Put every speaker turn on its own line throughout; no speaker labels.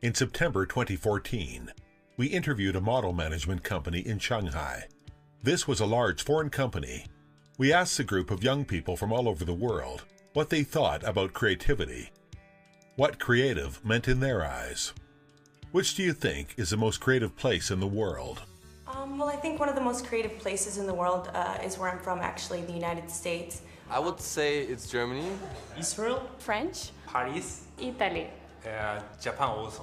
In September 2014, we interviewed a model management company in Shanghai. This was a large foreign company. We asked a group of young people from all over the world what they thought about creativity, what creative meant in their eyes. Which do you think is the most creative place in the world?
Well, I think one of the most creative places in the world is where I'm from, actually, the United States.
I would say it's Germany.
Israel,
French,
Paris,
Italy.
Japan also.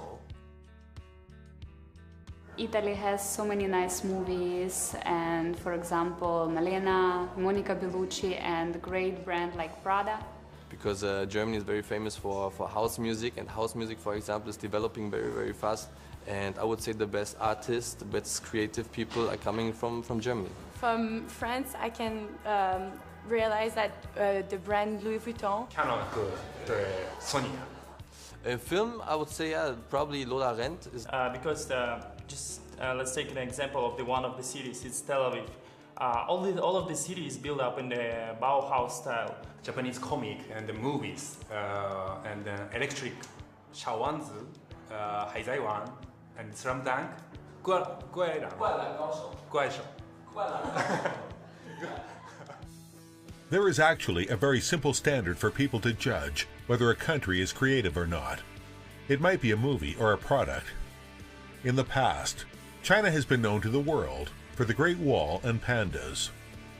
Italy has so many nice movies, and for example, Malena, Monica Bellucci, and great brand like Prada.
Because Germany is very famous for house music, and house music, for example, is developing very, very fast. And I would say the best artists, the best creative people are coming from Germany.
From France, I can realize that the brand Louis Vuitton.
Canon 对 Sony.
In film, I would say probably Lola Rent is.
Because let's take an example of one of the cities. It's Tel Aviv. All of the city is built up in the Bauhaus style.
Japanese comic and the movies and Electric, 小王子, 海贼王 and Slam Dunk. 怪兽.
There is actually a very simple standard for people to judge whether a country is creative or not. It might be a movie or a product. In the past, China has been known to the world for the Great Wall and pandas.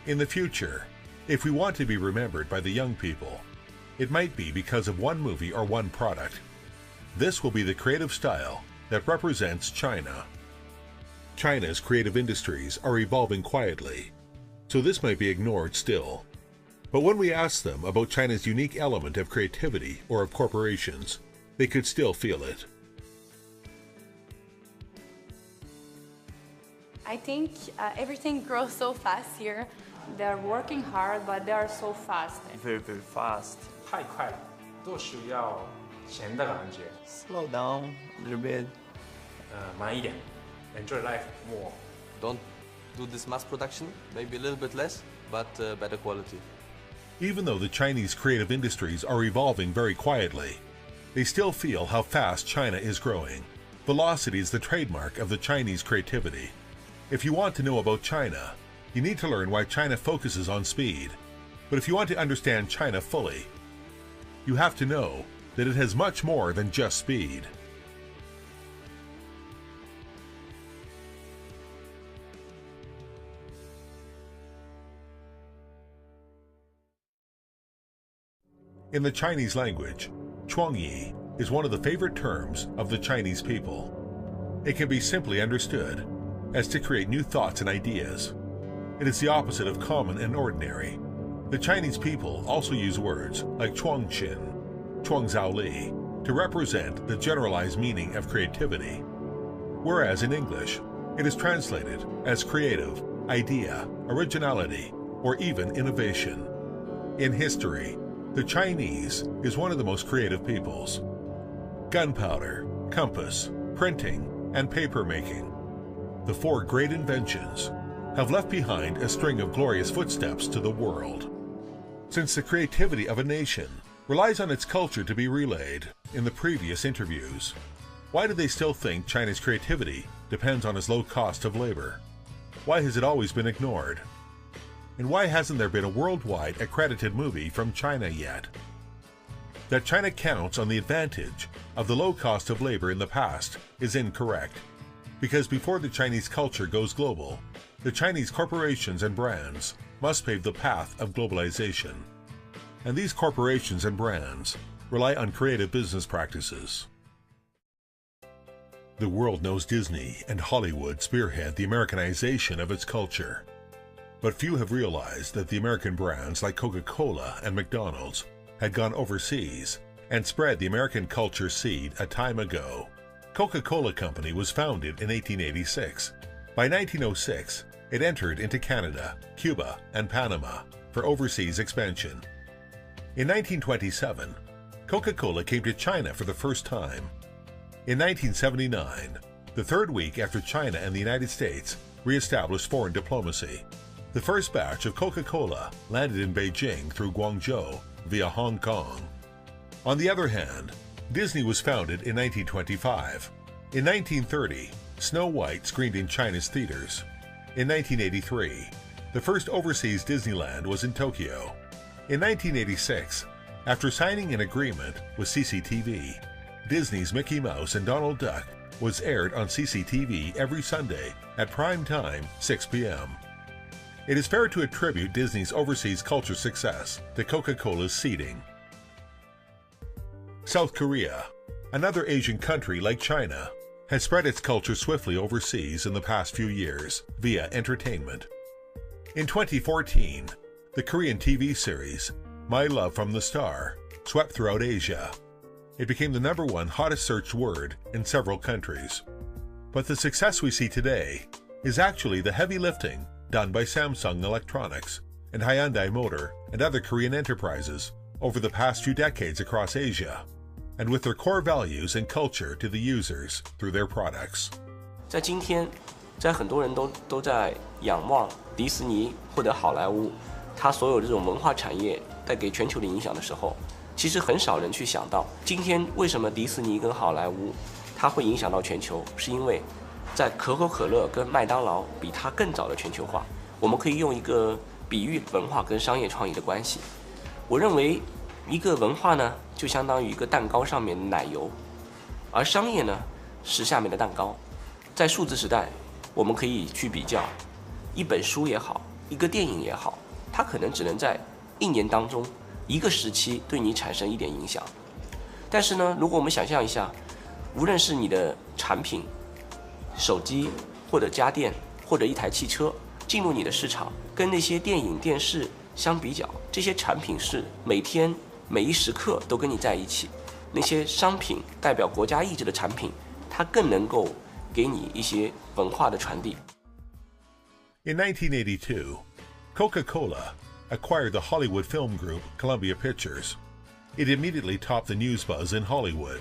In the future, if we want to be remembered by the young people, it might be because of one movie or one product. This will be the creative style that represents China. China's creative industries are evolving quietly, so this might be ignored still. But when we ask them about China's unique element of creativity or of corporations, they could still feel it.
I think everything grows so fast here.
They're working hard, but they are so fast.
Very, very fast.
太快了，都需要闲的感觉。
Slow down a little bit.
慢一点 ，enjoy life more.
Don't do this mass production, maybe a little bit less, but better quality.
Even though the Chinese creative industries are evolving very quietly, they still feel how fast China is growing. Velocity is the trademark of the Chinese creativity. If you want to know about China, you need to learn why China focuses on speed. But if you want to understand China fully, you have to know that it has much more than just speed. In the Chinese language, chuangyi is one of the favorite terms of the Chinese people. It can be simply understood as to create new thoughts and ideas. It is the opposite of common and ordinary. The Chinese people also use words like chuangqin, chuangzaoli to represent the generalized meaning of creativity, whereas in English, it is translated as creative, idea, originality, or even innovation. In history, the Chinese is one of the most creative peoples. Gunpowder, compass, printing, and paper making, the four great inventions, have left behind a string of glorious footsteps to the world. Since the creativity of a nation relies on its culture to be relayed in the previous interviews, why do they still think China's creativity depends on its low cost of labor? Why has it always been ignored? And why hasn't there been a worldwide accredited movie from China yet? That China counts on the advantage of the low cost of labor in the past is incorrect, because before the Chinese culture goes global, the Chinese corporations and brands must pave the path of globalization. And these corporations and brands rely on creative business practices. The world knows Disney and Hollywood spearhead the Americanization of its culture. But few have realized that the American brands like Coca-Cola and McDonald's had gone overseas and spread the American culture seed a time ago. Coca-Cola Company was founded in 1886. By 1906, it entered into Canada, Cuba, and Panama for overseas expansion. In 1927, Coca-Cola came to China for the first time. In 1979, the third week after China and the United States re-established foreign diplomacy, the first batch of Coca-Cola landed in Beijing through Guangzhou via Hong Kong. On the other hand, Disney was founded in 1925. In 1930, Snow White screened in China's theaters. In 1983, the first overseas Disneyland was in Tokyo. In 1986, after signing an agreement with CCTV, Disney's Mickey Mouse and Donald Duck was aired on CCTV every Sunday at prime time, 6 p.m. It is fair to attribute Disney's overseas culture success to Coca-Cola's seeding. South Korea, another Asian country like China, has spread its culture swiftly overseas in the past few years via entertainment. In 2014, the Korean TV series My Love from the Star swept throughout Asia. It became the #1 hottest searched word in several countries. But the success we see today is actually the heavy lifting done by Samsung Electronics and Hyundai Motor and other Korean enterprises over the past few decades across Asia, and with their core values and culture to the users through their products.
在今天，在很多人都在仰望迪士尼或者好莱坞，它所有这种文化产业带给全球的影响的时候，其实很少人去想到，今天为什么迪士尼跟好莱坞它会影响到全球，是因为在可口可乐跟麦当劳比它更早的全球化。我们可以用一个比喻文化跟商业创意的关系。我认为一个文化呢，就相当于一个蛋糕上面的奶油，而商业呢是下面的蛋糕。在数字时代，我们可以去比较，一本书也好，一个电影也好，它可能只能在1年当中一个时期对你产生一点影响。但是呢，如果我们想象一下，无论是你的产品、手机或者家电或者一台汽车进入你的市场，跟那些电影、电视相比较，这些产品是每天每一时刻都跟你在一起。那些商品代表国家意志的产品，它更能够给你一些文化的传递。
In 1982, Coca-Cola acquired the Hollywood film group Columbia Pictures. It immediately topped the news buzz in Hollywood.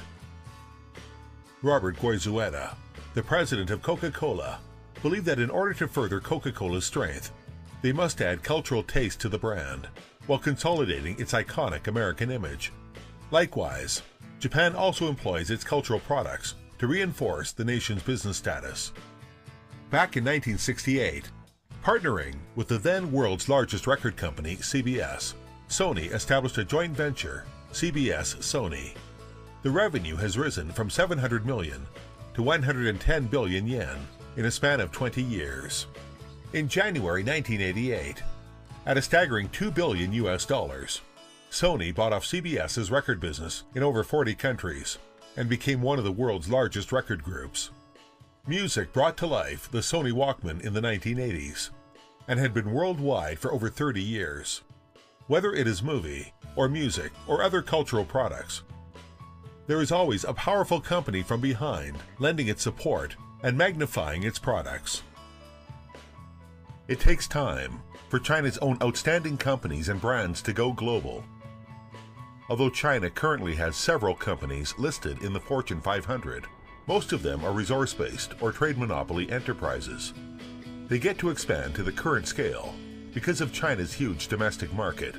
Robert Goizueta, the president of Coca-Cola, believed that in order to further Coca-Cola's strength, they must add cultural taste to the brand, while consolidating its iconic American image. Likewise, Japan also employs its cultural products to reinforce the nation's business status. Back in 1968, partnering with the then world's largest record company, CBS, Sony established a joint venture, CBS-Sony. The revenue has risen from 700 million to 110 billion yen in a span of 20 years. In January 1988, at a staggering $2 billion, Sony bought off CBS's record business in over 40 countries and became one of the world's largest record groups. Music brought to life the Sony Walkman in the 1980s and had been worldwide for over 30 years. Whether it is movie or music or other cultural products, there is always a powerful company from behind lending its support and magnifying its products. It takes time for China's own outstanding companies and brands to go global. Although China currently has several companies listed in the Fortune 500, most of them are resource-based or trade monopoly enterprises. They get to expand to the current scale because of China's huge domestic market.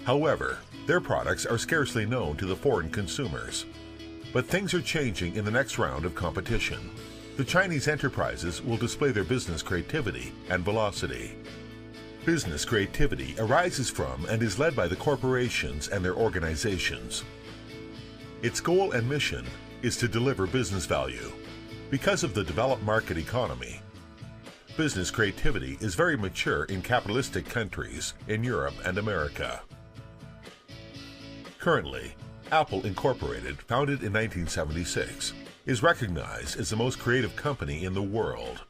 However, their products are scarcely known to the foreign consumers. But things are changing in the next round of competition. The Chinese enterprises will display their business creativity and velocity. Business creativity arises from and is led by the corporations and their organizations. Its goal and mission is to deliver business value. Because of the developed market economy, business creativity is very mature in capitalistic countries in Europe and America. Currently, Apple Incorporated, founded in 1976, is recognized as the most creative company in the world.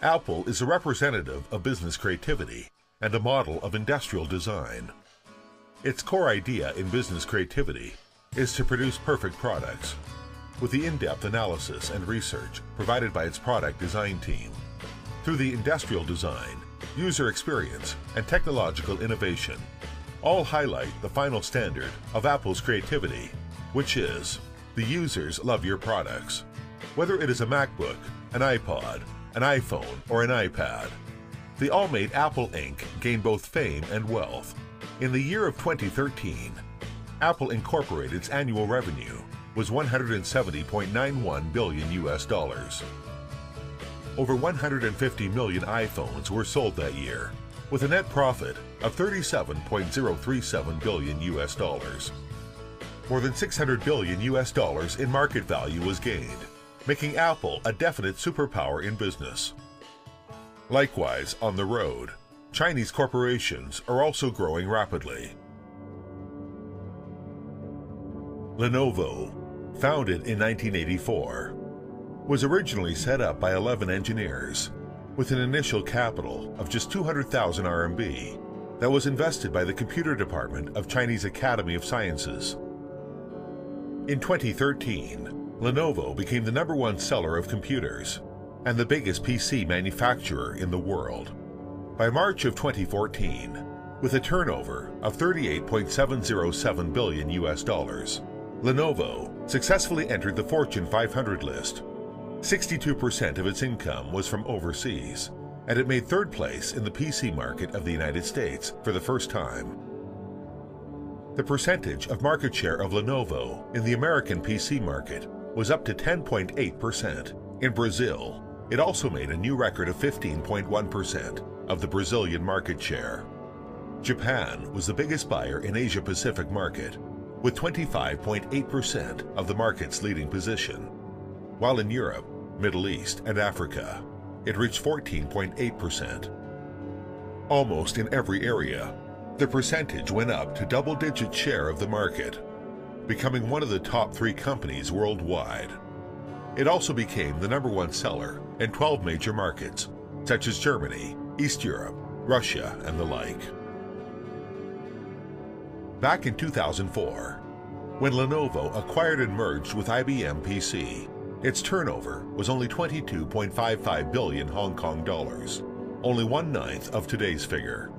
Apple is a representative of business creativity and a model of industrial design. Its core idea in business creativity is to produce perfect products, with the in-depth analysis and research provided by its product design team. Through the industrial design, user experience, and technological innovation, all highlight the final standard of Apple's creativity, which is, the users love your products. Whether it is a MacBook, an iPod, an iPhone, or an iPad, they all made Apple Inc. gain both fame and wealth. In the year of 2013, Apple Incorporated's annual revenue was 170.91 billion US dollars. Over 150 million iPhones were sold that year, with a net profit of 37.037 billion US dollars. More than 600 billion US dollars in market value was gained, making Apple a definite superpower in business. Likewise, on the road, Chinese corporations are also growing rapidly. Lenovo, founded in 1984, was originally set up by 11 engineers with an initial capital of just 200,000 RMB that was invested by the computer department of Chinese Academy of Sciences. In 2013, Lenovo became the #1 seller of computers and the biggest PC manufacturer in the world. By March of 2014, with a turnover of 38.707 billion US dollars, Lenovo successfully entered the Fortune 500 list. 62% of its income was from overseas, and it made third place in the PC market of the United States for the first time. The percentage of market share of Lenovo in the American PC market was up to 10.8%. In Brazil, it also made a new record of 15.1% of the Brazilian market share. Japan was the biggest buyer in Asia-Pacific market, with 25.8% of the market's leading position, while in Europe, Middle East, and Africa, it reached 14.8%. Almost in every area, the percentage went up to double-digit share of the market, becoming one of the top 3 companies worldwide. It also became the #1 seller in 12 major markets, such as Germany, East Europe, Russia, and the like. Back in 2004, when Lenovo acquired and merged with IBM PC, its turnover was only 22.55 billion Hong Kong dollars, only 1/9 of today's figure.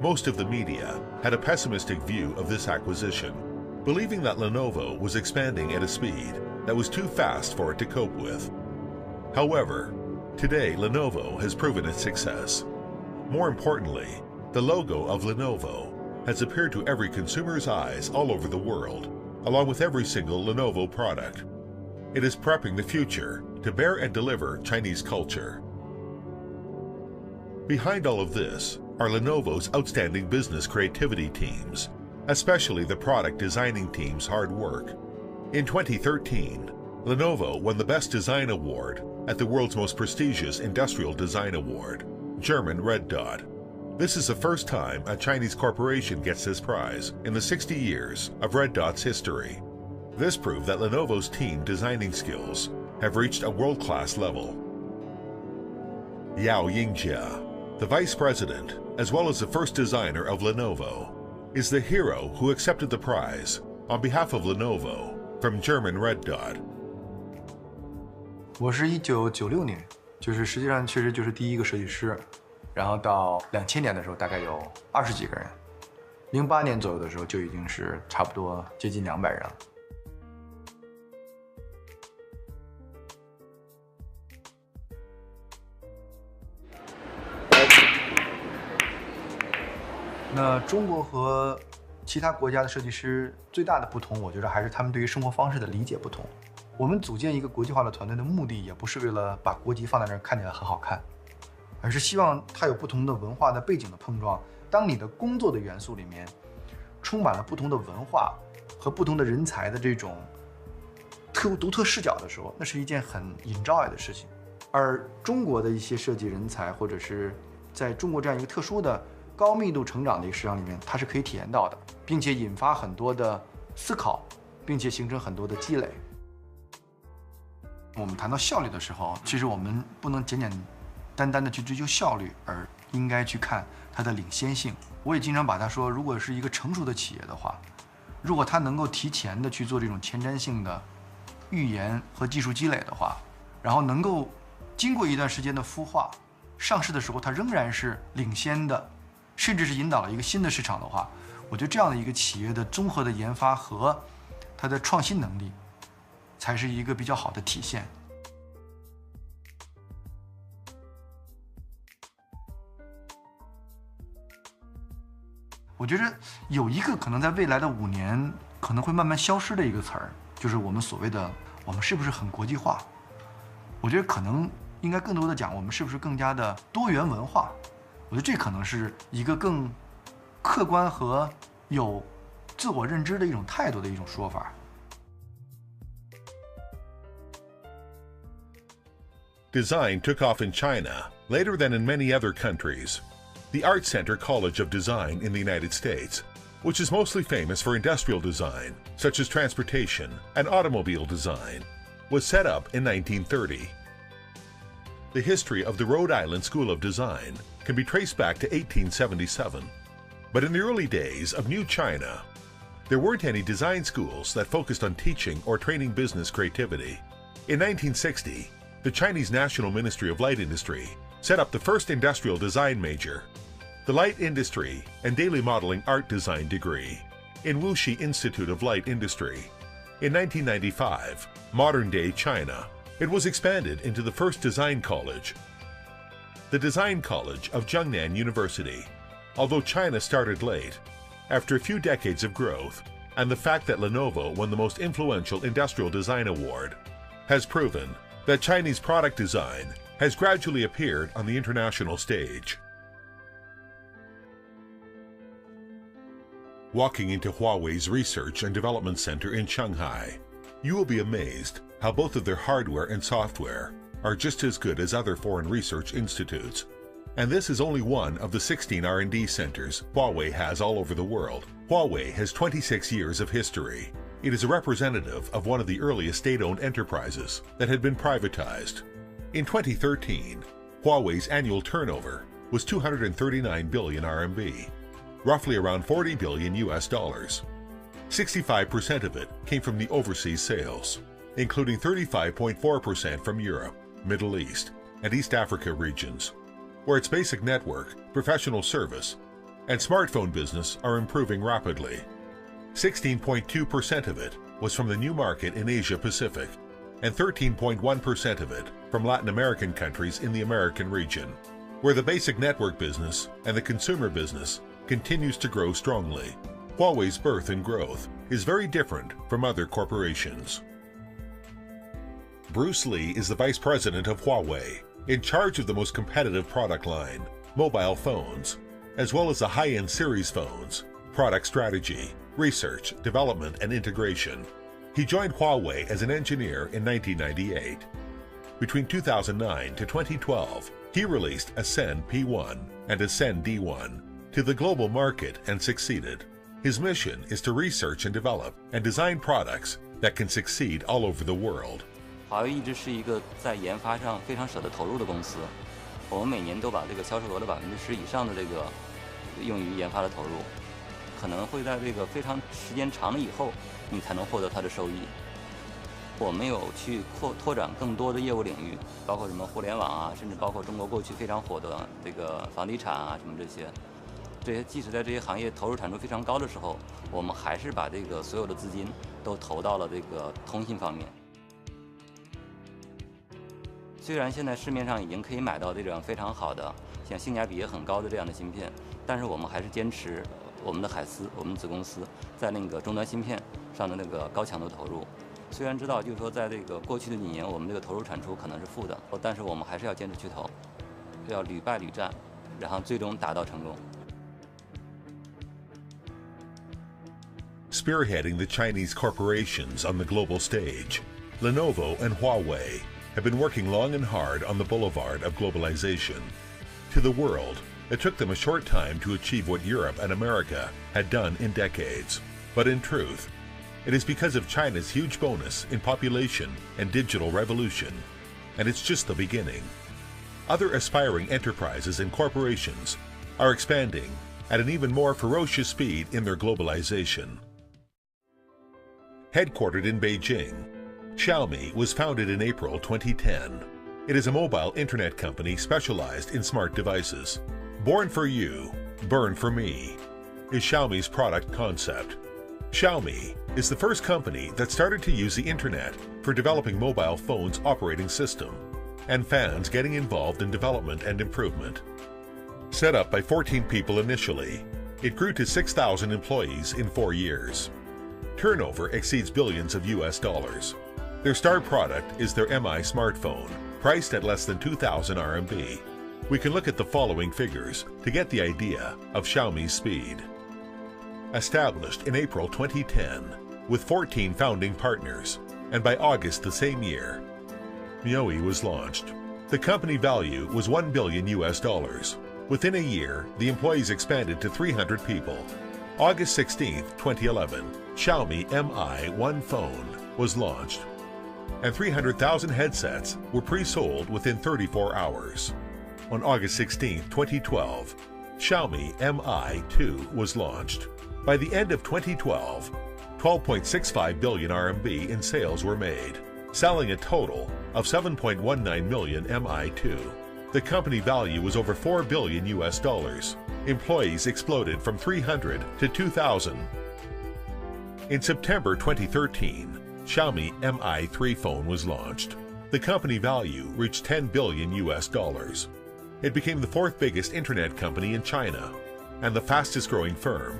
Most of the media had a pessimistic view of this acquisition, believing that Lenovo was expanding at a speed that was too fast for it to cope with. However, today Lenovo has proven its success. More importantly, the logo of Lenovo has appeared to every consumer's eyes all over the world, along with every single Lenovo product. It is prepping the future to bear and deliver Chinese culture. Behind all of this are Lenovo's outstanding business creativity teams, especially the product designing team's hard work. In 2013, Lenovo won the Best Design Award at the world's most prestigious industrial design award, German Red Dot. This is the first time a Chinese corporation gets this prize in the 60 years of Red Dot's history. This proved that Lenovo's team designing skills have reached a world-class level. Yao Yingjia, the vice president, as well as the first designer of Lenovo, is the hero who accepted the prize on behalf of Lenovo from German Red Dot.
我是1996年，就是实际上确实就是第一个设计师，然后到2000年的时候大概有20几个人，08年左右的时候就已经是差不多接近200人了。那中国和其他国家的设计师最大的不同，我觉得还是他们对于生活方式的理解不同。我们组建一个国际化的团队的目的，也不是为了把国籍放在那儿看起来很好看，而是希望它有不同的文化的背景的碰撞。当你的工作的元素里面充满了不同的文化和不同的人才的这种独特视角的时候，那是一件很 enjoy 的事情。而中国的一些设计人才，或者是在中国这样一个特殊的高密度成长的一个市场里面，它是可以体验到的，并且引发很多的思考，并且形成很多的积累。我们谈到效率的时候，其实我们不能简简单单的去追求效率，而应该去看它的领先性。我也经常把它说，如果是一个成熟的企业的话，如果它能够提前的去做这种前瞻性的预研和技术积累的话，然后能够经过一段时间的孵化，上市的时候它仍然是领先的，甚至是引导了一个新的市场的话，我觉得这样的一个企业的综合的研发和它的创新能力，才是一个比较好的体现。我觉得有一个可能在未来的5年可能会慢慢消失的一个词儿，就是我们所谓的我们是不是很国际化？我觉得可能应该更多的讲我们是不是更加的多元文化。我觉得这可能是一个更客观和有自我认知的一种态度的一种说法。
Design took off in China later than in many other countries. The Art Center College of Design in the United States, which is mostly famous for industrial design, such as transportation and automobile design, was set up in 1930. The history of the Rhode Island School of Design can be traced back to 1877. But in the early days of New China, there weren't any design schools that focused on teaching or training business creativity. In 1960, the Chinese National Ministry of Light Industry set up the first industrial design major, the Light Industry and Daily Modeling Art Design degree, in Wuxi Institute of Light Industry. In 1995, modern-day China, it was expanded into the first design college, the Design College of Zhengnan University. Although China started late, after a few decades of growth, and the fact that Lenovo won the most influential industrial design award, has proven that Chinese product design has gradually appeared on the international stage. Walking into Huawei's Research and Development Center in Shanghai, you will be amazed how both of their hardware and software are just as good as other foreign research institutes. And this is only one of the 16 R&D centers Huawei has all over the world. Huawei has 26 years of history. It is a representative of one of the earliest state-owned enterprises that had been privatized. In 2013, Huawei's annual turnover was 239 billion RMB, roughly around 40 billion US dollars. 65% of it came from the overseas sales, including 35.4% from Europe, Middle East, and East Africa regions, where its basic network, professional service, and smartphone business are improving rapidly. 16.2% of it was from the new market in Asia Pacific, and 13.1% of it from Latin American countries in the American region, where the basic network business and the consumer business continues to grow strongly. Huawei's birth and growth is very different from other corporations. Bruce Lee is the vice president of Huawei, in charge of the most competitive product line, mobile phones, as well as the high-end series phones, product strategy, research, development, and integration. He joined Huawei as an engineer in 1998. Between 2009 to 2012, he released Ascend P1 and Ascend D1 to the global market and succeeded. His mission is to research and develop and design products that can succeed all over the world.
华为一直是一个在研发上非常舍得投入的公司，我们每年都把这个销售额的10%以上的这个用于研发的投入，可能会在这个非常时间长了以后，你才能获得它的收益。我们有去拓展更多的业务领域，包括什么互联网啊，甚至包括中国过去非常火的这个房地产啊什么这些。这些即使在这些行业投入产出非常高的时候，我们还是把这个所有的资金都投到了这个通信方面。虽然现在市面上已经可以买到这种非常好的、像性价比也很高的这样的芯片，但是我们还是坚持我们的海思，我们子公司在那个终端芯片上的那个高强度投入。虽然知道就是说在这个过去的几年我们这个投入产出可能是负的，但是我们还是要坚持去投，要屡败屡战，然后最终达到成功。
Spearheading the Chinese corporations on the global stage, Lenovo and Huawei have been working long and hard on the boulevard of globalization. To the world, it took them a short time to achieve what Europe and America had done in decades. But in truth, it is because of China's huge bonus in population and digital revolution, and it's just the beginning. Other aspiring enterprises and corporations are expanding at an even more ferocious speed in their globalization. Headquartered in Beijing, Xiaomi was founded in April 2010. It is a mobile internet company specialized in smart devices. Born for you, burn for me is Xiaomi's product concept. Xiaomi is the first company that started to use the internet for developing mobile phones' operating system, and fans getting involved in development and improvement. Set up by 14 people initially, it grew to 6,000 employees in 4 years. turnover exceeds billions of US dollars. Their star product is their MI smartphone, priced at less than 2,000 RMB. We can look at the following figures to get the idea of Xiaomi's speed. Established in April 2010 with 14 founding partners, and by August the same year, MIUI was launched. The company value was $1 billion US dollars. Within a year, the employees expanded to 300 people. August 16, 2011, Xiaomi Mi 1 phone was launched, and 300,000 headsets were pre-sold within 34 hours. On August 16, 2012, Xiaomi Mi 2 was launched. By the end of 2012, 12.65 billion RMB in sales were made, selling a total of 7.19 million Mi 2. The company value was over $4 billion US dollars. Employees exploded from 300 to 2,000. In September 2013, Xiaomi Mi 3 phone was launched. The company value reached $10 billion US dollars. It became the fourth biggest internet company in China and the fastest growing firm.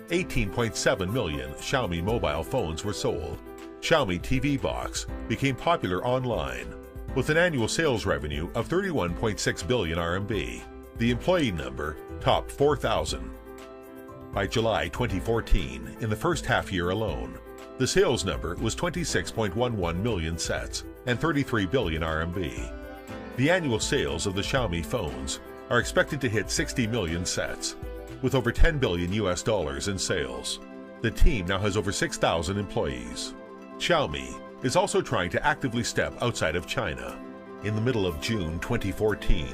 18.7 million Xiaomi mobile phones were sold. Xiaomi TV Box became popular online with an annual sales revenue of 31.6 billion RMB. The employee number topped 4,000. By July 2014, in the first half year alone, the sales number was 26.11 million sets and 33 billion RMB. The annual sales of the Xiaomi phones are expected to hit 60 million sets, with over $10 billion US dollars in sales. The team now has over 6,000 employees. Xiaomi is also trying to actively step outside of China. In the middle of June 2014,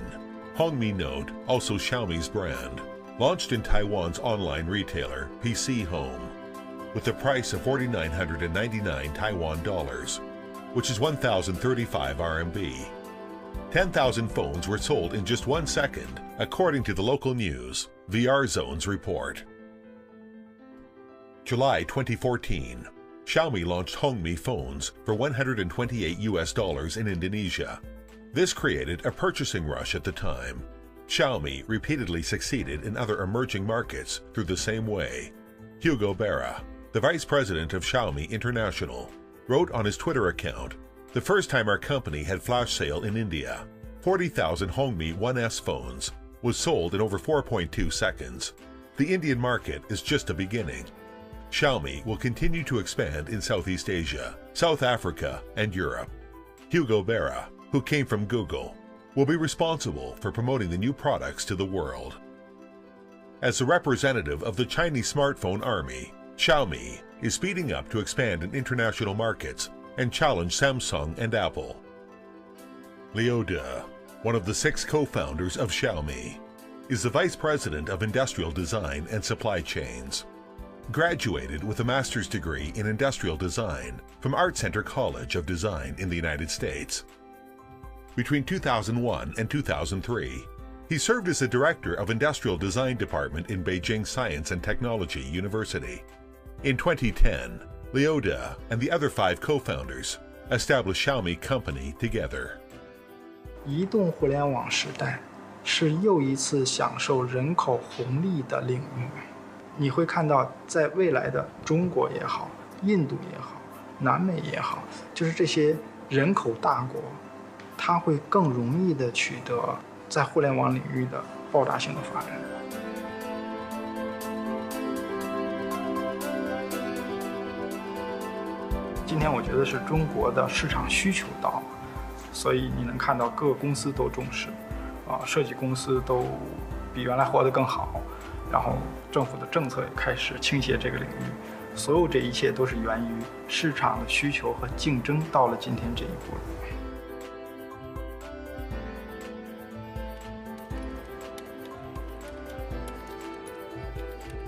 Hongmi Note, also Xiaomi's brand, launched in Taiwan's online retailer PC Home with a price of 4,999 Taiwan dollars, which is 1,035 RMB. 10,000 phones were sold in just 1 second, according to the local news VR Zone's report. July 2014, Xiaomi launched Hongmi phones for 128 US dollars in Indonesia. This created a purchasing rush at the time. Xiaomi repeatedly succeeded in other emerging markets through the same way. Hugo Berra, the vice president of Xiaomi International, wrote on his Twitter account, "The first time our company had flash sale in India, 40,000 Hongmi 1S phones was sold in over 4.2 seconds. The Indian market is just a beginning. Xiaomi will continue to expand in Southeast Asia, South Africa, and Europe." Hugo Berra, who came from Google, will be responsible for promoting the new products to the world. As a representative of the Chinese smartphone army, Xiaomi is speeding up to expand in international markets and challenge Samsung and Apple. Liu De, one of the 6 co-founders of Xiaomi, is the Vice President of Industrial Design and Supply Chains. Graduated with a master's degree in industrial design from Art Center College of Design in the United States. Between 2001 and 2003, he served as the Director of Industrial Design Department in Beijing Science and Technology University. In 2010, Liu De and the other 5 co-founders established Xiaomi Company together.
移动互联网时代是又一次享受人口红利的领域。你会看到，在未来的中国也好、印度也好、南美也好，就是这些人口大国，它会更容易的取得在互联网领域的爆炸性的发展。今天我觉得是中国的市场需求到了，所以你能看到各个公司都重视，设计公司都比原来活得更好，然后政府的政策也开始倾斜这个领域，所有这一切都是源于市场的需求和竞争到了今天这一步。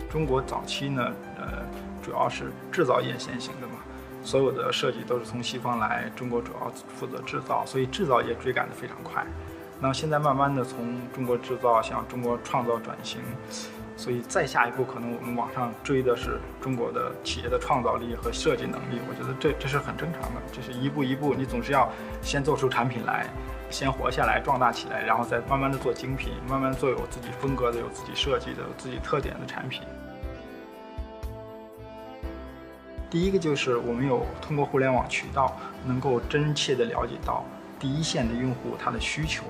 中国早期呢，主要是制造业先行的嘛，所有的设计都是从西方来，中国主要负责制造，所以制造业追赶得非常快。那现在慢慢的从中国制造向中国创造转型，所以再下一步可能我们往上追的是中国的企业的创造力和设计能力。我觉得这是很正常的，就是一步一步，你总是要先做出产品来，先活下来、壮大起来，然后再慢慢的做精品，慢慢做有自己风格的、有自己设计的、有自己特点的产品。第一个就是我们有通过互联网渠道能够真切地了解到第一线的用户他的需求。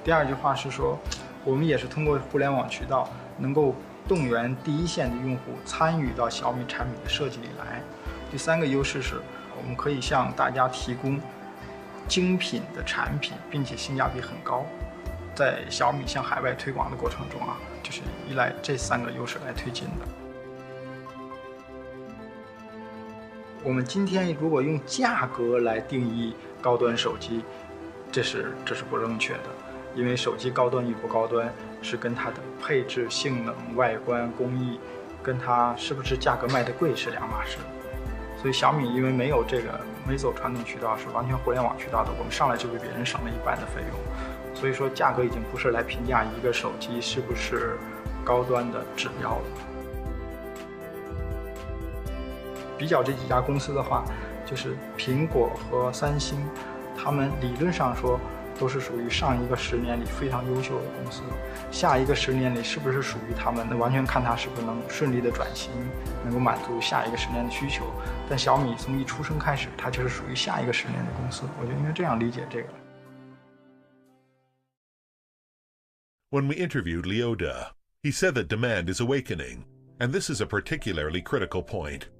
第二句话是说，我们也是通过互联网渠道能够动员第一线的用户参与到小米产品的设计里来。第三个优势是我们可以向大家提供精品的产品，并且性价比很高。在小米向海外推广的过程中啊，就是依赖这3个优势来推进的。我们今天如果用价格来定义高端手机，这是不正确的，因为手机高端与不高端是跟它的配置、性能、外观、工艺，跟它是不是价格卖得贵是两码事。所以小米因为没走传统渠道，是完全互联网渠道的，我们上来就比别人省了一半的费用，所以说价格已经不是来评价一个手机是不是高端的指标了。比较这几家公司的话，就是苹果和三星，他们理论上说都是属于上一个10年里非常优秀的公司，下一个10年里是不是属于他们，那完全看它是不是能顺利的转型，能够满足下一个10年的需求。但小米从一出生开始，它就是属于下一个10年的公司，我觉得应该这样理解这个。
When we interviewed Liu De, he said that demand is awakening, and this is a particularly critical point.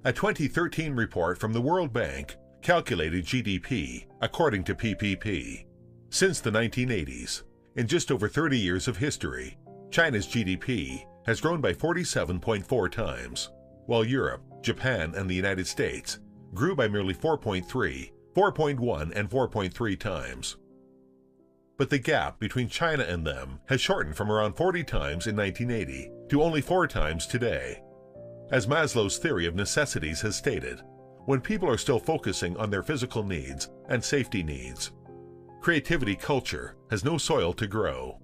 A 2013 report from the World Bank calculated GDP according to PPP. Since the 1980s, in just over 30 years of history, China's GDP has grown by 47.4 times, while Europe, Japan, and the United States grew by merely 4.3, 4.1, and 4.3 times. But the gap between China and them has shortened from around 40 times in 1980 to only 4 times today. As Maslow's theory of necessities has stated, when people are still focusing on their physical needs and safety needs, creativity culture has no soil to grow.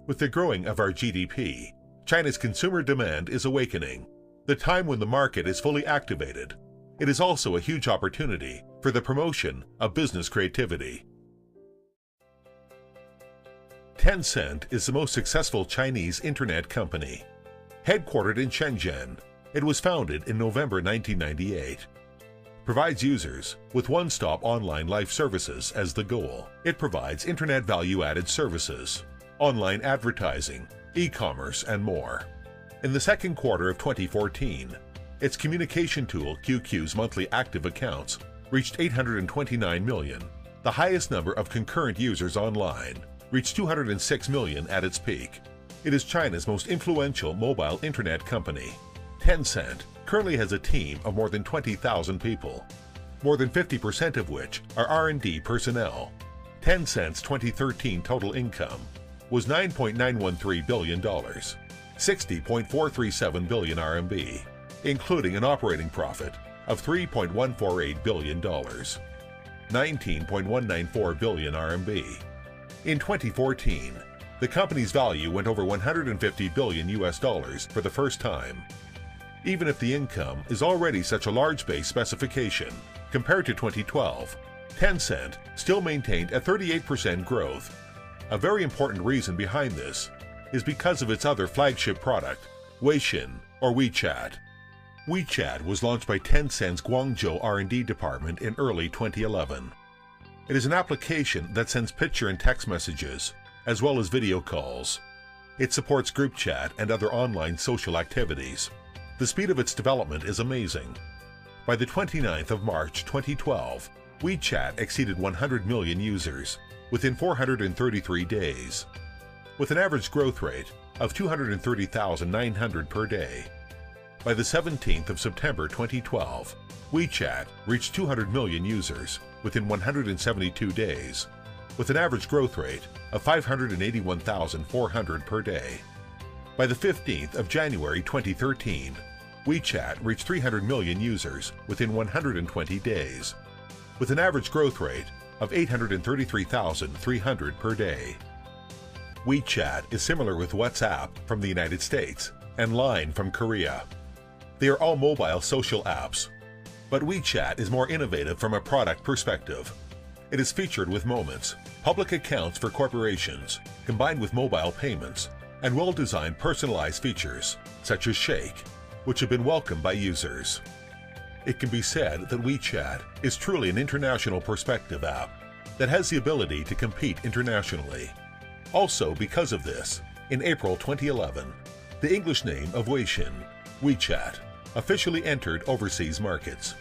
With the growing of our GDP, China's consumer demand is awakening, the time when the market is fully activated. It is also a huge opportunity for the promotion of business creativity. Tencent is the most successful Chinese internet company. Headquartered in Shenzhen, it was founded in November 1998. Provides users with one-stop online life services as the goal. It provides internet value-added services, online advertising, e-commerce, and more. In the second quarter of 2014, its communication tool QQ's monthly active accounts reached 829 million. The highest number of concurrent users online reached 206 million at its peak. It is China's most influential mobile internet company. Tencent currently has a team of more than 20,000 people, more than 50% of which are R&D personnel. Tencent's 2013 total income was $9.913 billion, 60.437 billion RMB, including an operating profit of $3.148 billion, 19.194 billion RMB. In 2014, the company's value went over $150 billion for the first time. Even if the income is already such a large base specification, compared to 2012, Tencent still maintained a 38% growth. A very important reason behind this is because of its other flagship product, Weixin, or WeChat. WeChat was launched by Tencent's Guangzhou R&D department in early 2011. It is an application that sends picture and text messages, as well as video calls. It supports group chat and other online social activities. The speed of its development is amazing. By the 29th of March 2012, WeChat exceeded 100 million users within 433 days, with an average growth rate of 230,900 per day. By the 17th of September 2012, WeChat reached 200 million users within 172 days, with an average growth rate of 581,400 per day. By the 15th of January 2013, WeChat reached 300 million users within 120 days, with an average growth rate of 833,300 per day. WeChat is similar with WhatsApp from the United States and Line from Korea. They are all mobile social apps, but WeChat is more innovative from a product perspective. It is featured with Moments, public accounts for corporations, combined with mobile payments, and well-designed personalized features, such as Shake. which have been welcomed by users. It can be said that WeChat is truly an international perspective app that has the ability to compete internationally. Also, because of this, in April 2011, the English name of Weixin, WeChat, officially entered overseas markets.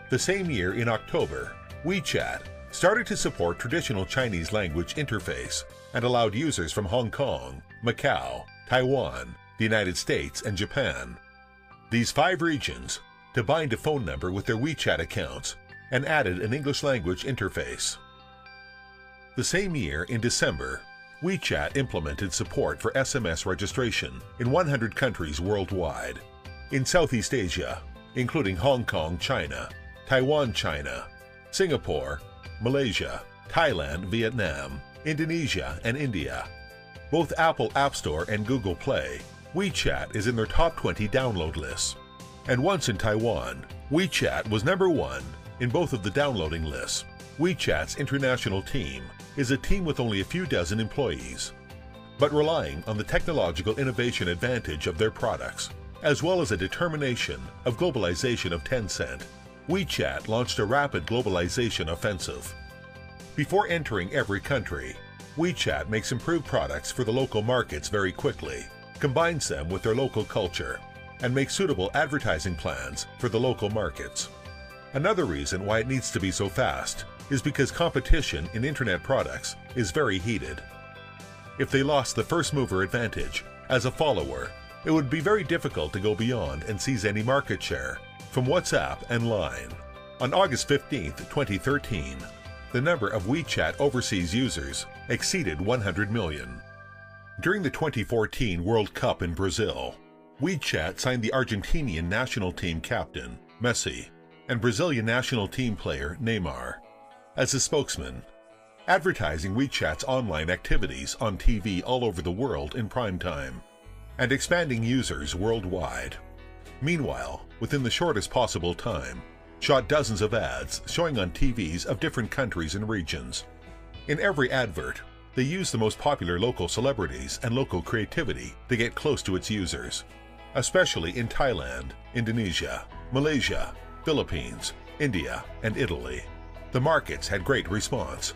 The same year, in October, WeChat started to support traditional Chinese language interface and allowed users from Hong Kong, Macau, Taiwan, the United States, and Japan, these 5 regions, to bind a phone number with their WeChat accounts and added an English language interface. The same year, in December, WeChat implemented support for SMS registration in 100 countries worldwide. In Southeast Asia, including Hong Kong, China, Taiwan, China, Singapore, Malaysia, Thailand, Vietnam, Indonesia, and India. Both Apple App Store and Google Play, WeChat is in their top 20 download lists. And once in Taiwan, WeChat was number 1 in both of the downloading lists. WeChat's international team is a team with only a few dozen employees, but relying on the technological innovation advantage of their products, as well as a determination of globalization of Tencent, WeChat launched a rapid globalization offensive. Before entering every country, WeChat makes improved products for the local markets very quickly, combines them with their local culture, and makes suitable advertising plans for the local markets. Another reason why it needs to be so fast is because competition in internet products is very heated. If they lost the first mover advantage, as a follower, it would be very difficult to go beyond and seize any market share from WhatsApp and Line. On August 15, 2013, the number of WeChat overseas users exceeded 100 million. During the 2014 World Cup in Brazil, WeChat signed the Argentinian national team captain, Messi, and Brazilian national team player, Neymar, as a spokesman, advertising WeChat's online activities on TV all over the world in prime time, and expanding users worldwide. Meanwhile, within the shortest possible time, shot dozens of ads showing on TVs of different countries and regions. In every advert, they use the most popular local celebrities and local creativity to get close to its users, especially in Thailand, Indonesia, Malaysia, Philippines, India, and Italy. The markets had great response.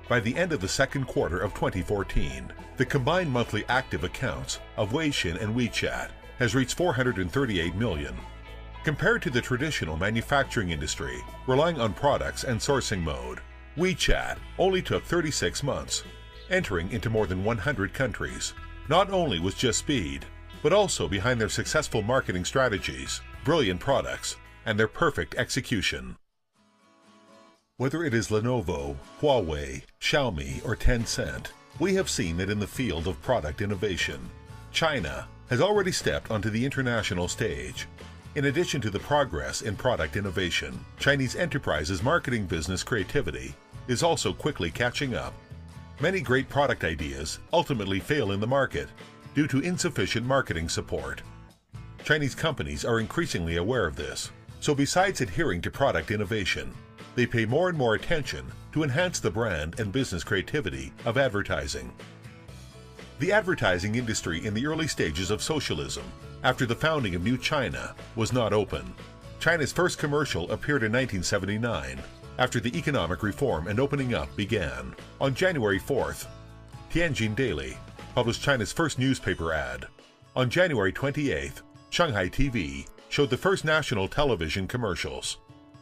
By the end of the second quarter of 2014, the combined monthly active accounts of Weixin and WeChat has reached 438 million. Compared to the traditional manufacturing industry, relying on products and sourcing mode, WeChat only took 36 months, entering into more than 100 countries. Not only was just speed, but also behind their successful marketing strategies, brilliant products, and their perfect execution. Whether it is Lenovo, Huawei, Xiaomi, or Tencent, we have seen that in the field of product innovation, China has already stepped onto the international stage. In addition to the progress in product innovation, Chinese enterprises' marketing business creativity is also quickly catching up. Many great product ideas ultimately fail in the market due to insufficient marketing support. Chinese companies are increasingly aware of this, so besides adhering to product innovation, they pay more and more attention to enhance the brand and business creativity of advertising. The advertising industry in the early stages of socialism, after the founding of New China, was not open. China's first commercial appeared in 1979, after the economic reform and opening up began. On January 4th, Tianjin Daily published China's first newspaper ad. On January 28th, Shanghai TV showed the first national television commercials.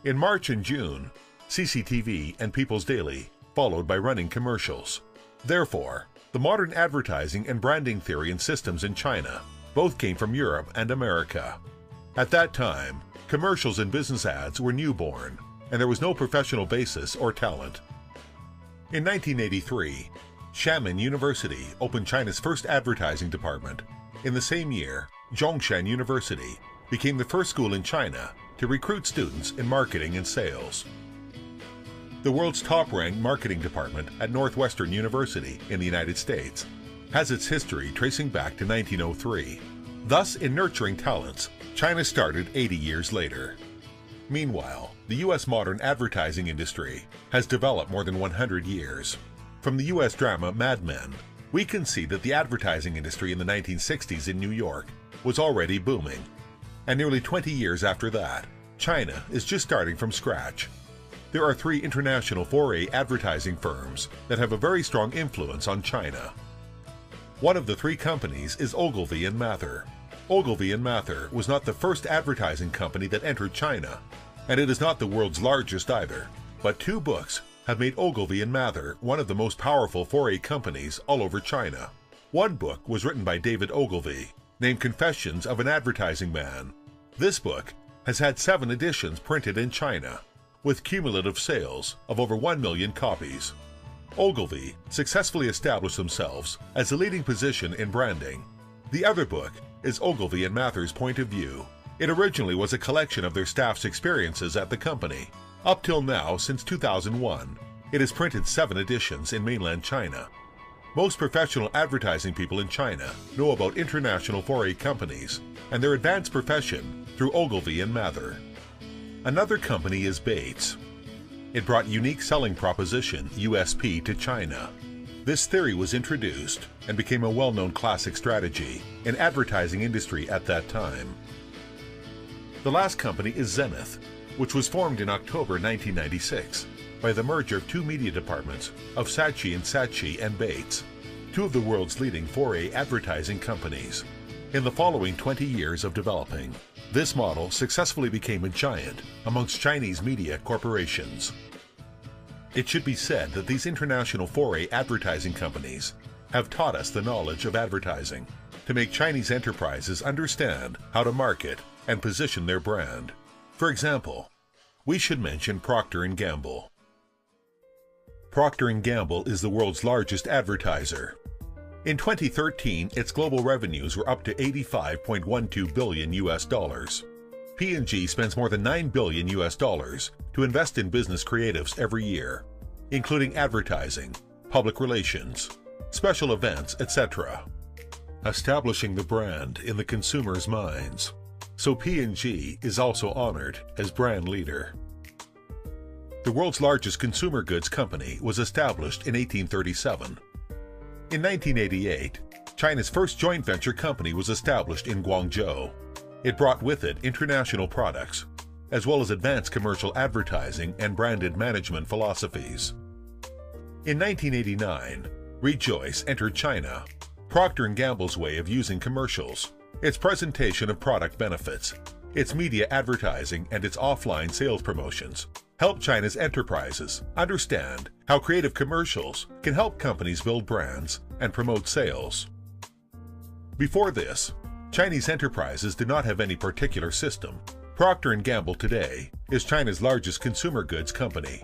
In March and June, CCTV and People's Daily followed by running commercials. Therefore, the modern advertising and branding theory and systems in China both came from Europe and America. At that time, commercials and business ads were newborn, and there was no professional basis or talent. In 1983, Xiamen University opened China's first advertising department. In the same year, Zhongshan University became the first school in China to recruit students in marketing and sales. The world's top-ranked marketing department at Northwestern University in the United States has its history tracing back to 1903. Thus, in nurturing talents, China started 80 years later. Meanwhile, the U.S. modern advertising industry has developed more than 100 years. From the U.S. drama Mad Men, we can see that the advertising industry in the 1960s in New York was already booming. And nearly 20 years after that, China is just starting from scratch. There are 3 international foray advertising firms that have a very strong influence on China. One of the 3 companies is Ogilvy & Mather. Ogilvy & Mather was not the first advertising company that entered China, and it is not the world's largest either, but 2 books have made Ogilvy & Mather one of the most powerful foray companies all over China. One book was written by David Ogilvy, named Confessions of an Advertising Man. This book has had 7 editions printed in China, with cumulative sales of over 1 million copies. Ogilvy successfully established themselves as a leading position in branding. The other book is Ogilvy & Mather's Point of View. It originally was a collection of their staff's experiences at the company. Up till now, since 2001, it has printed 7 editions in mainland China. Most professional advertising people in China know about international foray companies and their advanced profession through Ogilvy & Mather. Another company is Bates. It brought unique selling proposition, USP, to China. This theory was introduced and became a well-known classic strategy in advertising industry at that time. The last company is Zenith, which was formed in October 1996 by the merger of 2 media departments of Saatchi & Saatchi and Bates, 2 of the world's leading foray advertising companies. In the following 20 years of developing, this model successfully became a giant amongst Chinese media corporations. It should be said that these international foray advertising companies have taught us the knowledge of advertising to make Chinese enterprises understand how to market and position their brand. For example, we should mention Procter & Gamble. Procter & Gamble is the world's largest advertiser. In 2013, its global revenues were up to $85.12 billion US. P&G spends more than $9 billion US to invest in business creatives every year, including advertising, public relations, special events, etc., establishing the brand in the consumer's minds. So P&G is also honored as brand leader. The world's largest consumer goods company was established in 1837. In 1988, China's first joint venture company was established in Guangzhou. It brought with it international products, as well as advanced commercial advertising and branded management philosophies. In 1989, Rejoice entered China. Procter & Gamble's way of using commercials, its presentation of product benefits, its media advertising, and its offline sales promotions help China's enterprises understand how creative commercials can help companies build brands and promote sales. Before this, Chinese enterprises did not have any particular system. Procter & Gamble today is China's largest consumer goods company.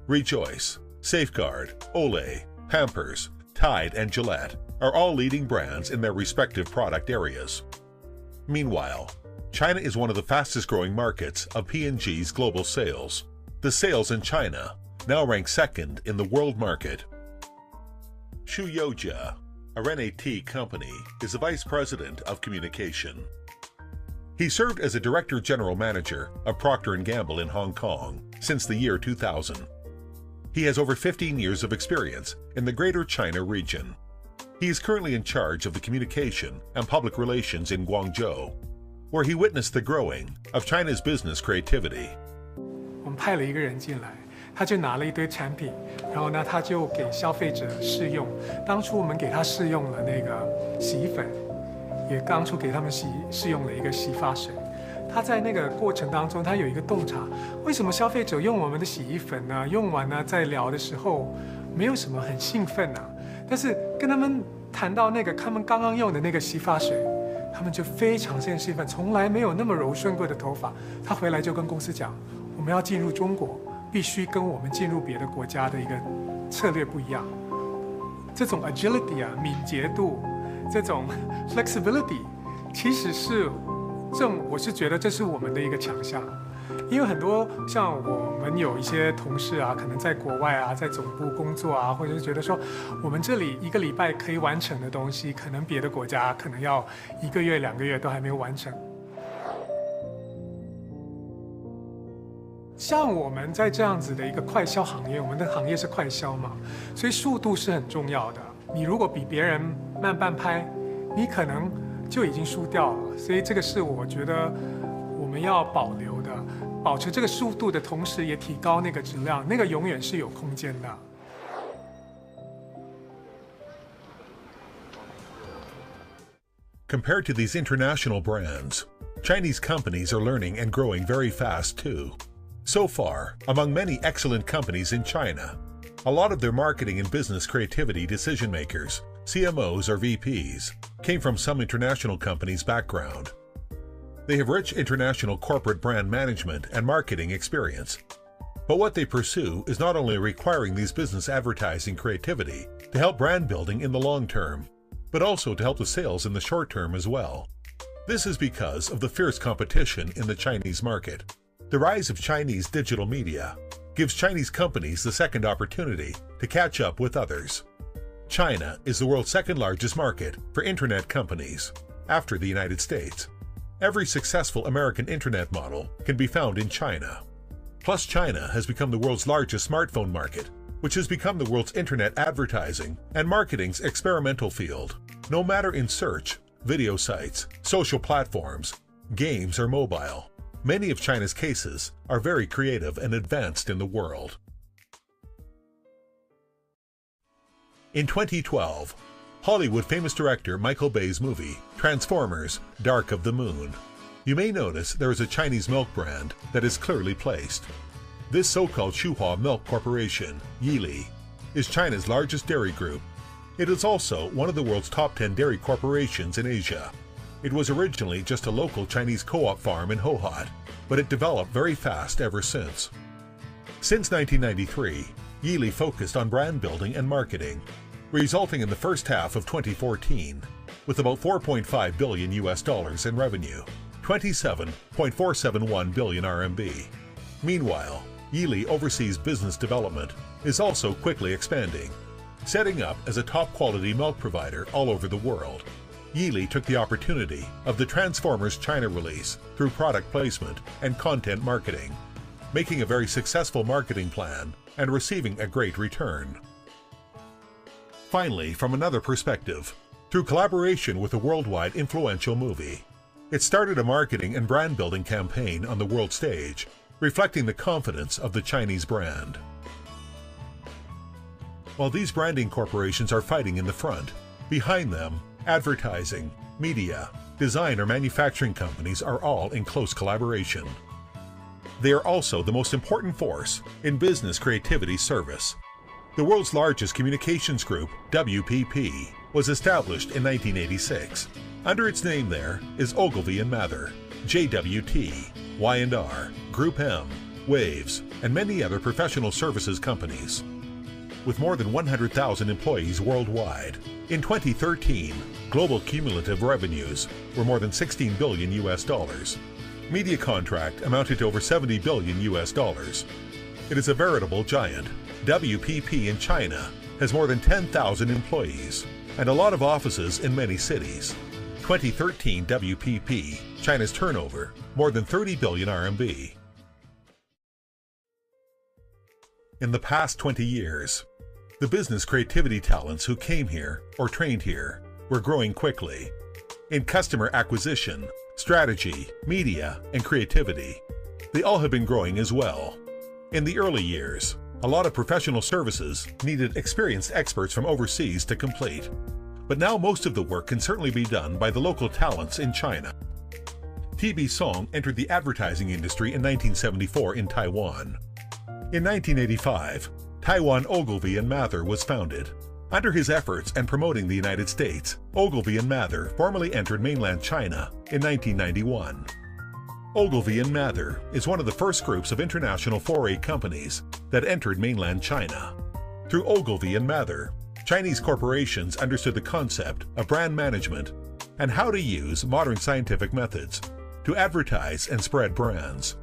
Rejoice, Safeguard, Olay, Pampers, Tide, and Gillette are all leading brands in their respective product areas. Meanwhile, China is one of the fastest-growing markets of P&G's global sales. The sales in China now rank 2nd in the world market. Xu Youjia, a RNAT company, is the Vice President of Communication. He served as a Director General Manager of Procter & Gamble in Hong Kong since the year 2000. He has over 15 years of experience in the Greater China region. He is currently in charge of the communication and public relations in Guangzhou, where he witnessed the growing of China's business creativity.
我们派了一个人进来，他就拿了一堆产品，然后呢，他就给消费者试用。当初我们给他试用了那个洗衣粉，也当初给他们试用了一个洗发水。他在那个过程当中，他有一个洞察：为什么消费者用我们的洗衣粉呢？用完呢，在聊的时候没有什么很兴奋啊，但是跟他们谈到那个他们刚刚用的那个洗发水。 他们就非常兴奋，从来没有那么柔顺过的头发。他回来就跟公司讲，我们要进入中国，必须跟我们进入别的国家的一个策略不一样。这种 agility 啊，敏捷度，这种 flexibility， 其实是我是觉得这是我们的一个强项。因为很多像我们有一些同事啊，可能在国外啊，在总部工作啊，或者是觉得说，我们这里1个礼拜可以完成的东西，可能别的国家可能要1个月、2个月都还没有完成。像我们在这样子的一个快销行业，我们的行业是快销嘛，所以速度是很重要的。你如果比别人慢半拍，你可能就已经输掉了。所以这个是我觉得们要保留的，保持这个速度的同时，也提高那个质量，那个永远是有空间的。
Compared to these international brands, Chinese companies are learning and growing very fast too. So far, among many excellent companies in China, a lot of their marketing and business creativity decision makers, CMOs or VPs, came from some international companies' background. They have rich international corporate brand management and marketing experience. But what they pursue is not only requiring these business advertising creativity to help brand building in the long term, but also to help the sales in the short term as well. This is because of the fierce competition in the Chinese market. The rise of Chinese digital media gives Chinese companies the second opportunity to catch up with others. China is the world's second largest market for internet companies, after the United States. Every successful American internet model can be found in China. Plus, China has become the world's largest smartphone market, which has become the world's internet advertising and marketing's experimental field. No matter in search, video sites, social platforms, games, or mobile, many of China's cases are very creative and advanced in the world. In 2012, Hollywood famous director Michael Bay's movie, Transformers: Dark of the Moon. You may notice there is a Chinese milk brand that is clearly placed. This so-called Shuhua Milk Corporation, Yili, is China's largest dairy group. It is also one of the world's top 10 dairy corporations in Asia. It was originally just a local Chinese co-op farm in Hohhot, but it developed very fast ever since. Since 1993, Yili focused on brand building and marketing, resulting in the first half of 2014 with about $4.5 billion in revenue, 27.471 billion RMB. Meanwhile, Yili overseas business development is also quickly expanding, setting up as a top-quality milk provider all over the world. Yili took the opportunity of the Transformers China release through product placement and content marketing, making a very successful marketing plan and receiving a great return. Finally, from another perspective, through collaboration with a worldwide influential movie, it started a marketing and brand-building campaign on the world stage, reflecting the confidence of the Chinese brand. While these branding corporations are fighting in the front, behind them, advertising, media, design or manufacturing companies are all in close collaboration. They are also the most important force in business creativity service. The world's largest communications group, WPP, was established in 1986. Under its name there is Ogilvy & Mather, JWT, Y&R, Group M, Waves, and many other professional services companies. With more than 100,000 employees worldwide, in 2013, global cumulative revenues were more than $16 billion. Media contract amounted to over $70 billion. It is a veritable giant. WPP in China has more than 10,000 employees and a lot of offices in many cities. 2013 WPP, China's turnover, more than 30 billion RMB. In the past 20 years, the business creativity talents who came here or trained here were growing quickly. In customer acquisition, strategy, media, and creativity, they all have been growing as well. In the early years, a lot of professional services needed experienced experts from overseas to complete. But now most of the work can certainly be done by the local talents in China. TB Song entered the advertising industry in 1974 in Taiwan. In 1985, Taiwan Ogilvy & Mather was founded. Under his efforts and promoting the United States, Ogilvy & Mather formally entered mainland China in 1991. Ogilvy & Mather is one of the first groups of international foray companies that entered mainland China. Through Ogilvy & Mather, Chinese corporations understood the concept of brand management and how to use modern scientific methods to advertise and spread brands.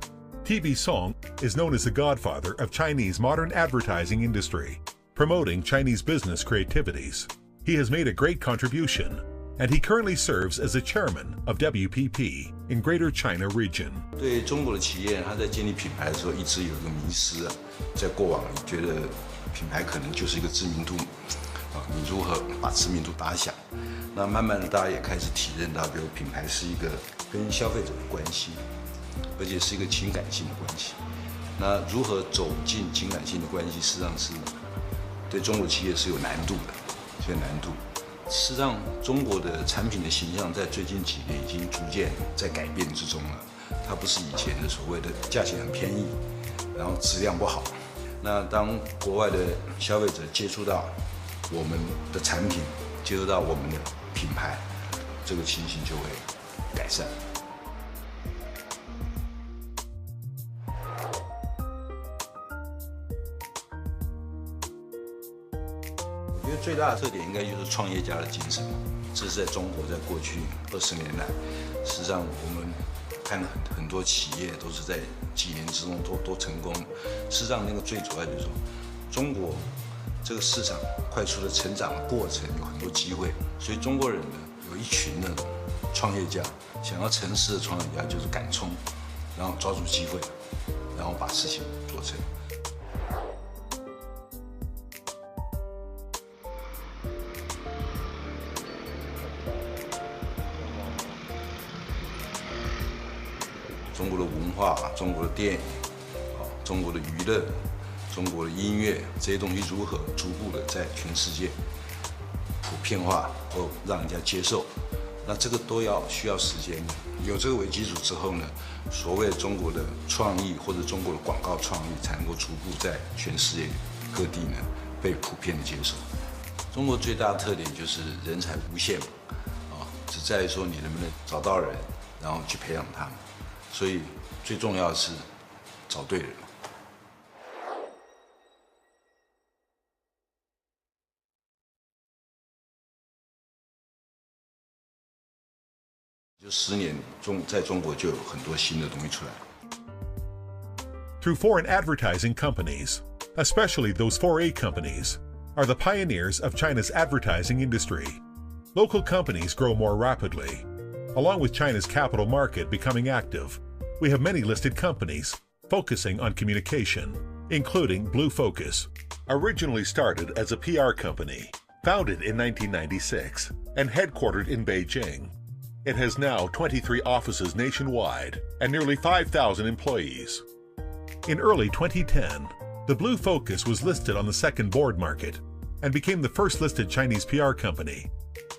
TB Song is known as the godfather of Chinese modern advertising industry, promoting Chinese business creativities. He has made a great contribution, and he currently serves as the chairman of WPP in Greater China region.
对中国的企业，他在建立品牌的时候，一直有一个迷思，在过往觉得品牌可能就是一个知名度，你如何把知名度打响？那慢慢的，大家也开始体认到，比如品牌是一个跟消费者的关系。而且是一个情感性的关系。那如何走进情感性的关系，实际上是对中国企业是有难度的，有难度。事实上，中国的产品的形象在最近几年已经逐渐在改变之中了。它不是以前的所谓的价钱很便宜，然后质量不好。那当国外的消费者接触到我们的产品，接触到我们的品牌，这个情形就会改善。我觉得最大的特点应该就是创业家的精神，这是在中国在过去20年来，实际上我们看很多企业都是在几年之中都成功。事实上，那个最主要就是说，中国这个市场快速的成长的过程有很多机会，所以中国人呢有一群那种创业家，想要成事的创业家就是敢冲，然后抓住机会，然后把事情做成。中国的文化、中国的电影、中国的娱乐、中国的音乐，这些东西如何逐步的在全世界普遍化或让人家接受，那这个都需要时间的。有这个为基础之后呢，所谓中国的创意或者中国的广告创意才能够逐步在全世界各地呢被普遍的接受。中国最大的特点就是人才无限，只在于说你能不能找到人，然后去培养他们。所以最重要的是找对人。就10年在中国就有很多新的东西出来。
Through foreign advertising companies, especially those 4A companies, are the pioneers of China's advertising industry. Local companies grow more rapidly. Along with China's capital market becoming active, we have many listed companies focusing on communication, including Blue Focus. Originally started as a PR company, founded in 1996 and headquartered in Beijing, it has now 23 offices nationwide and nearly 5,000 employees. In early 2010, the Blue Focus was listed on the second board market and became the first listed Chinese PR company.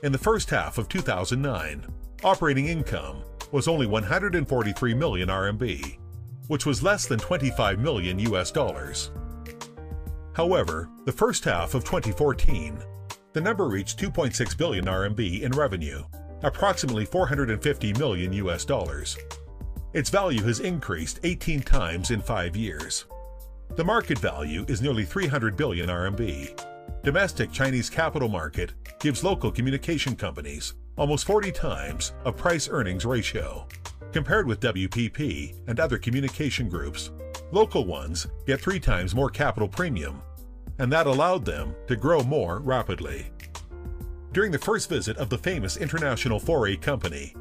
In the first half of 2009, operating income was only 143 million RMB, which was less than $25 million US. However, the first half of 2014, the number reached 2.6 billion RMB in revenue, approximately 450 million US. Its value has increased 18 times in 5 years. The market value is nearly 300 billion RMB. Domestic Chinese capital market gives local communication companies almost 40 times of price-earnings ratio. Compared with WPP and other communication groups, local ones get 3 times more capital premium, and that allowed them to grow more rapidly. During the first visit of the famous international 4A company,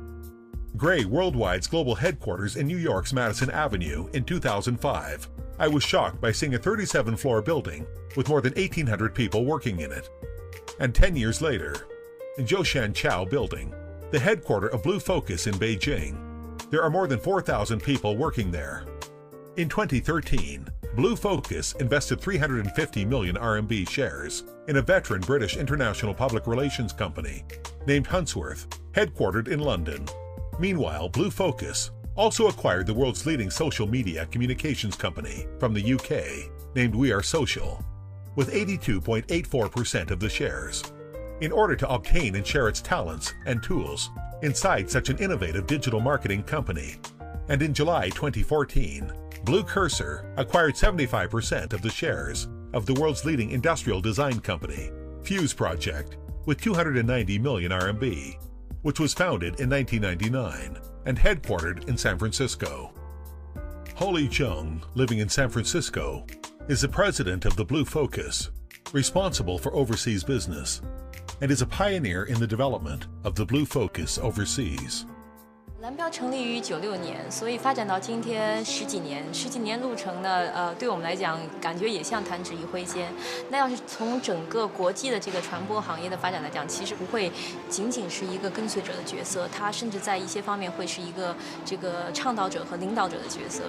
Gray Worldwide's global headquarters in New York's Madison Avenue in 2005, I was shocked by seeing a 37-floor building with more than 1,800 people working in it. And 10 years later, in Zhoushan Chao Building, the headquarters of Blue Focus in Beijing, there are more than 4,000 people working there. In 2013, Blue Focus invested 350 million RMB shares in a veteran British international public relations company named Huntsworth, headquartered in London. Meanwhile, Blue Focus also acquired the world's leading social media communications company from the UK, named We Are Social, with 82.84% of the shares, in order to obtain and share its talents and tools inside such an innovative digital marketing company. And in July 2014, Blue Cursor acquired 75% of the shares of the world's leading industrial design company, Fuse Project, with 290 million RMB, which was founded in 1999 and headquartered in San Francisco. Holly Chung, living in San Francisco, is the president of the Blue Focus, responsible for overseas business, and is a pioneer in the development of the Blue Focus overseas.
蓝标成立于96年，所以发展到今天十几年路程呢，对我们来讲，感觉也像弹指一挥间。那要是从整个国际的这个传播行业的发展来讲，其实不会仅仅是一个跟随者的角色，它甚至在一些方面会是一个这个倡导者和领导者的角色。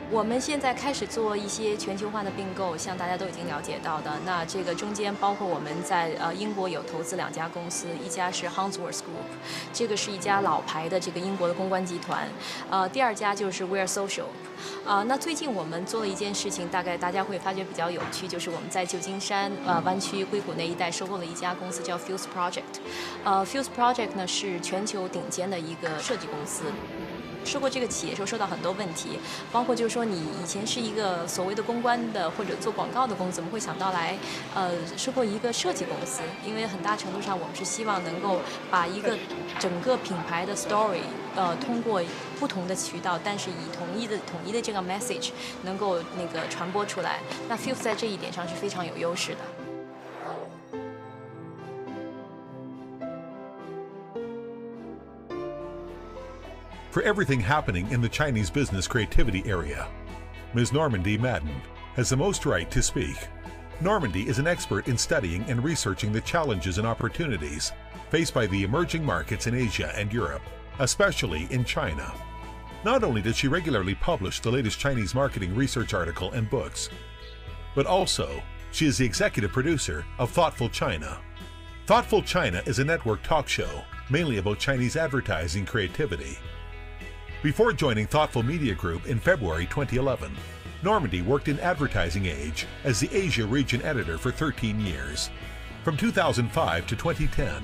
我们现在开始做一些全球化的并购，像大家都已经了解到的。那这个中间包括我们在英国有投资2家公司，一家是 Harmsworth Group， 这个是一家老牌的这个英国的公关集团。第2家就是 Wear Social。那最近我们做了一件事情，大概大家会发觉比较有趣，就是我们在旧金山湾区硅谷那一带收购了一家公司叫 Fuse Project。Fuse Project 呢是全球顶尖的一个设计公司。收购这个企业时候受到很多问题，包括就是说你以前是一个所谓的公关的或者做广告的公司，怎么会想到来收购一个设计公司？因为很大程度上我们是希望能够把一个整个品牌的 story 通过不同的渠道，但是以统一的这个 message 能够那个传播出来。那 Fuse 在这一点上是非常有优势的。
For everything happening in the Chinese business creativity area, Ms. Normandy Madden has the most right to speak. Normandy is an expert in studying and researching the challenges and opportunities faced by the emerging markets in Asia and Europe, especially in China. Not only does she regularly publish the latest Chinese marketing research article and books, but also she is the executive producer of Thoughtful China. Thoughtful China is a network talk show mainly about Chinese advertising creativity. Before joining Thoughtful Media Group in February 2011, Normandy worked in Advertising Age as the Asia region editor for 13 years. From 2005 to 2010,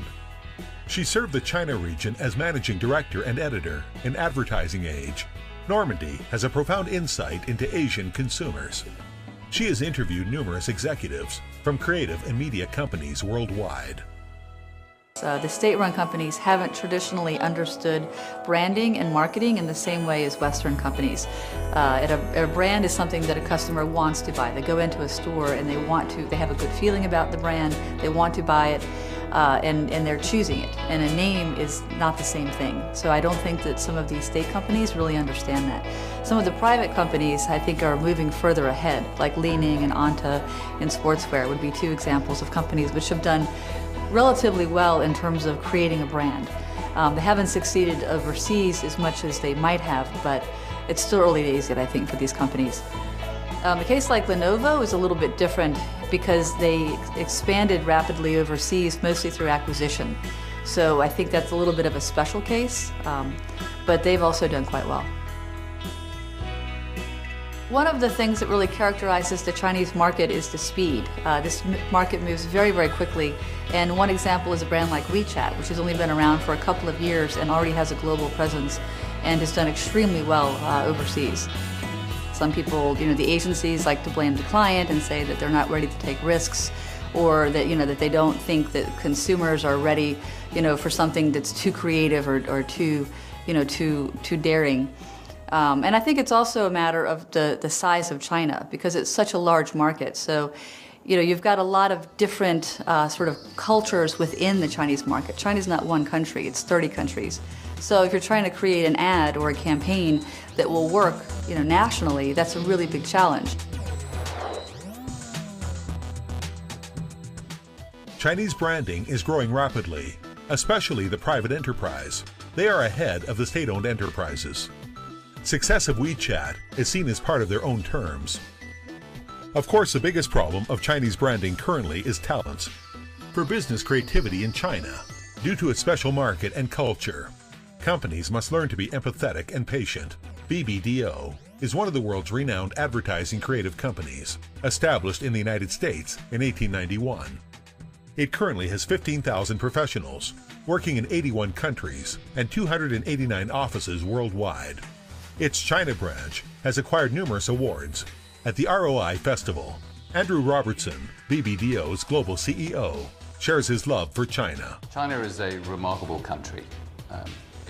she served the China region as managing director and editor in Advertising Age. Normandy has a profound insight into Asian consumers. She has interviewed numerous executives from creative and media companies worldwide.
The state-run companies haven't traditionally understood branding and marketing in the same way as Western companies. A brand is something that a customer wants to buy. They go into a store and they have a good feeling about the brand, they want to buy it, and they're choosing it. And a name is not the same thing. So I don't think that some of these state companies really understand that. Some of the private companies, I think, are moving further ahead, like Li Ning and Anta in sportswear would be 2 examples of companies which have done relatively well in terms of creating a brand. They haven't succeeded overseas as much as they might have, but it's still early days yet, I think, for these companies. A case like Lenovo is a little bit different because they expanded rapidly overseas, mostly through acquisition. So I think that's a little bit of a special case, but they've also done quite well. One of the things that really characterizes the Chinese market is the speed. This market moves very, very quickly, and one example is a brand like WeChat, which has only been around for a couple of years and already has a global presence and has done extremely well overseas. Some people, the agencies like to blame the client and say that they're not ready to take risks, or that, that they don't think that consumers are ready, for something that's too creative or too, too daring. And I think it's also a matter of the size of China, because it's such a large market. So, you've got a lot of different sort of cultures within the Chinese market. China's not one country, it's 30 countries. So if you're trying to create an ad or a campaign that will work, nationally, that's a really big challenge.
Chinese branding is growing rapidly, especially the private enterprise. They are ahead of the state-owned enterprises. Success of WeChat is seen as part of their own terms. Of course, the biggest problem of Chinese branding currently is talent. For business creativity in China, due to its special market and culture, companies must learn to be empathetic and patient. BBDO is one of the world's renowned advertising creative companies, established in the United States in 1891. It currently has 15,000 professionals, working in 81 countries and 289 offices worldwide. Its China branch has acquired numerous awards. At the ROI Festival, Andrew Robertson, BBDO's global CEO, shares his love for China.
China is a remarkable country.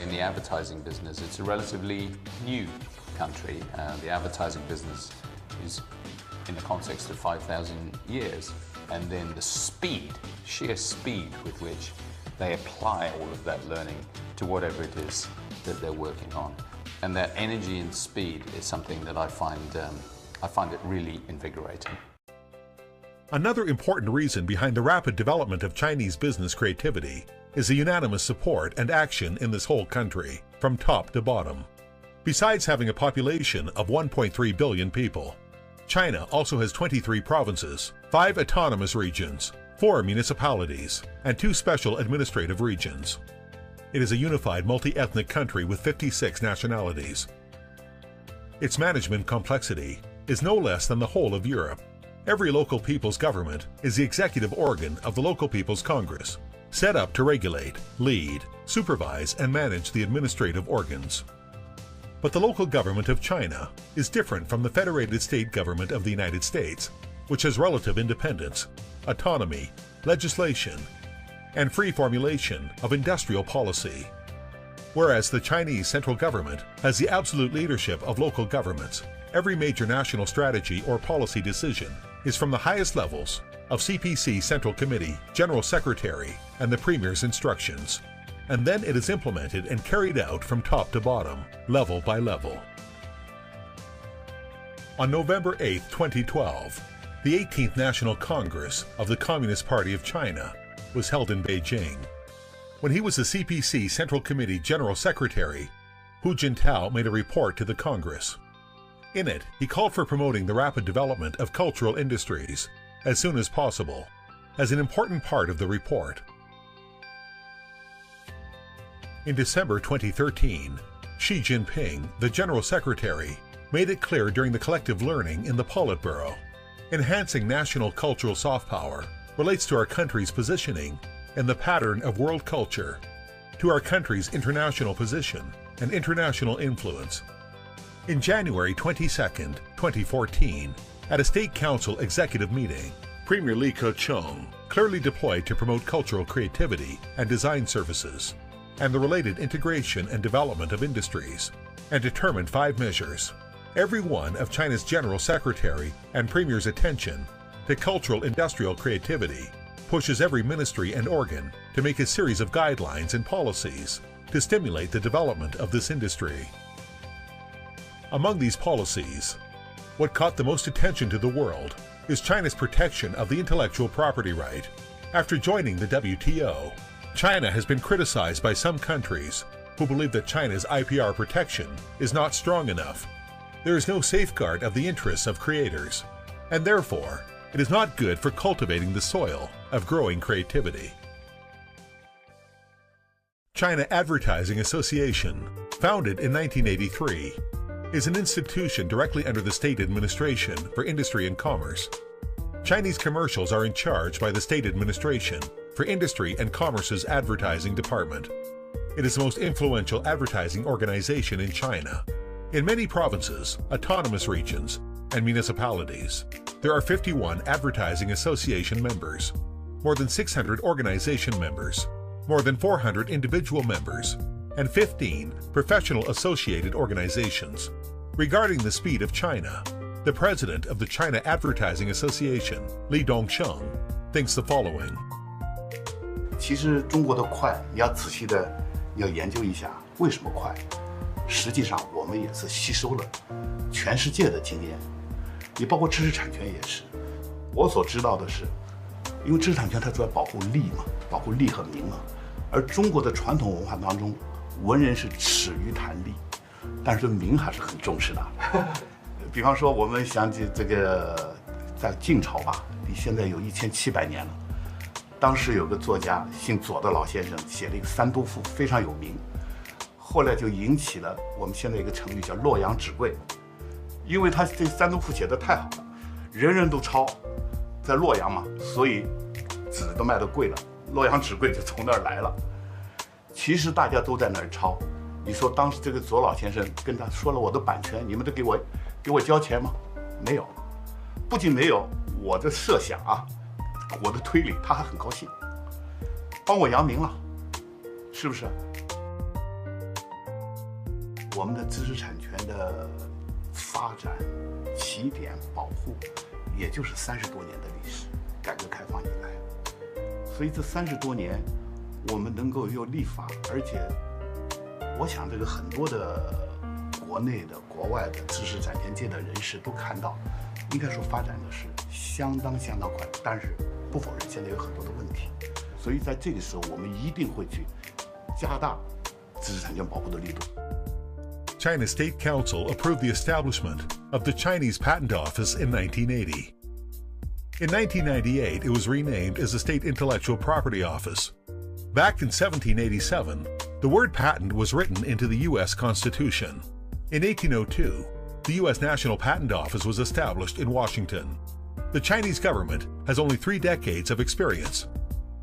In the advertising business, it's a relatively new country. The advertising business is in the context of 5,000 years. And then the speed, sheer speed with which they apply all of that learning to whatever it is that they're working on. And that energy and speed is something that I find it really invigorating.
Another important reason behind the rapid development of Chinese business creativity is the unanimous support and action in this whole country, from top to bottom. Besides having a population of 1.3 billion people, China also has 23 provinces, 5 autonomous regions, 4 municipalities, and 2 special administrative regions. It is a unified multi-ethnic country with 56 nationalities. Its management complexity is no less than the whole of Europe. Every local people's government is the executive organ of the local people's Congress, set up to regulate, lead, supervise, and manage the administrative organs. But the local government of China is different from the federated state government of the United States, which has relative independence, autonomy, legislation, and free formulation of industrial policy. Whereas the Chinese central government has the absolute leadership of local governments, every major national strategy or policy decision is from the highest levels of CPC Central Committee, General Secretary, and the Premier's instructions. And then it is implemented and carried out from top to bottom, level by level. On November 8, 2012, the 18th National Congress of the Communist Party of China was held in Beijing. When he was the CPC Central Committee General Secretary, Hu Jintao made a report to the Congress. In it, he called for promoting the rapid development of cultural industries as soon as possible, as an important part of the report. In December 2013, Xi Jinping, the General Secretary, made it clear during the collective learning in the Politburo, enhancing national cultural soft power relates to our country's positioning in the pattern of world culture, to our country's international position and international influence. In January 22, 2014, at a State Council executive meeting, Premier Li Keqiang clearly deployed to promote cultural creativity and design services, and the related integration and development of industries, and determined 5 measures, every one of China's General Secretary and Premier's attention to cultural industrial creativity, pushes every ministry and organ to make a series of guidelines and policies to stimulate the development of this industry. Among these policies, what caught the most attention to the world is China's protection of the intellectual property right. After joining the WTO, China has been criticized by some countries who believe that China's IPR protection is not strong enough. There is no safeguard of the interests of creators, and therefore, it is not good for cultivating the soil of growing creativity. China Advertising Association, founded in 1983, is an institution directly under the State Administration for Industry and Commerce. Chinese commercials are in charge by the State Administration for Industry and Commerce's Advertising Department. It is the most influential advertising organization in China. In many provinces, autonomous regions, and municipalities, there are 51 Advertising Association members, more than 600 organization members, more than 400 individual members, and 15 professional associated organizations. Regarding the speed of China, the president of the China Advertising Association, Li Dongsheng, thinks the following.
其实中国的快，你要仔细的要研究一下为什么快。实际上，我们也是吸收了全世界的经验，你包括知识产权也是。我所知道的是，因为知识产权它主要保护利嘛，保护利和名嘛。而中国的传统文化当中，文人是耻于谈利，但是对名还是很重视的。比方说，我们想起这个在晋朝吧，离现在有1700年了。当时有个作家姓左的老先生写了一个《三都赋》，非常有名。后来就引起了我们现在一个成语叫洛阳纸贵，因为他这《三都赋》写得太好了，人人都抄，在洛阳嘛，所以纸都卖得贵了，洛阳纸贵就从那儿来了。其实大家都在那儿抄，你说当时这个左老先生跟他说了我的版权，你们都给我交钱吗？没有，不仅没有，我的设想啊，我的推理，他还很高兴，帮我扬名了，是不是？我们的知识产权的发展起点保护，也就是30多年的历史，改革开放以来，所以这30多年，我们能够有立法，而且我想这个很多的国内的、国外的知识产权界的人士都看到，应该说发展的是相当快，但是不否认现在有很多的问题，所以在这个时候我们一定会去加大知识产权保护的力度。
China State Council approved the establishment of the Chinese Patent Office in 1980. In 1998, it was renamed as the State Intellectual Property Office. Back in 1787, the word patent was written into the U.S. Constitution. In 1802, the U.S. National Patent Office was established in Washington. The Chinese government has only 3 decades of experience.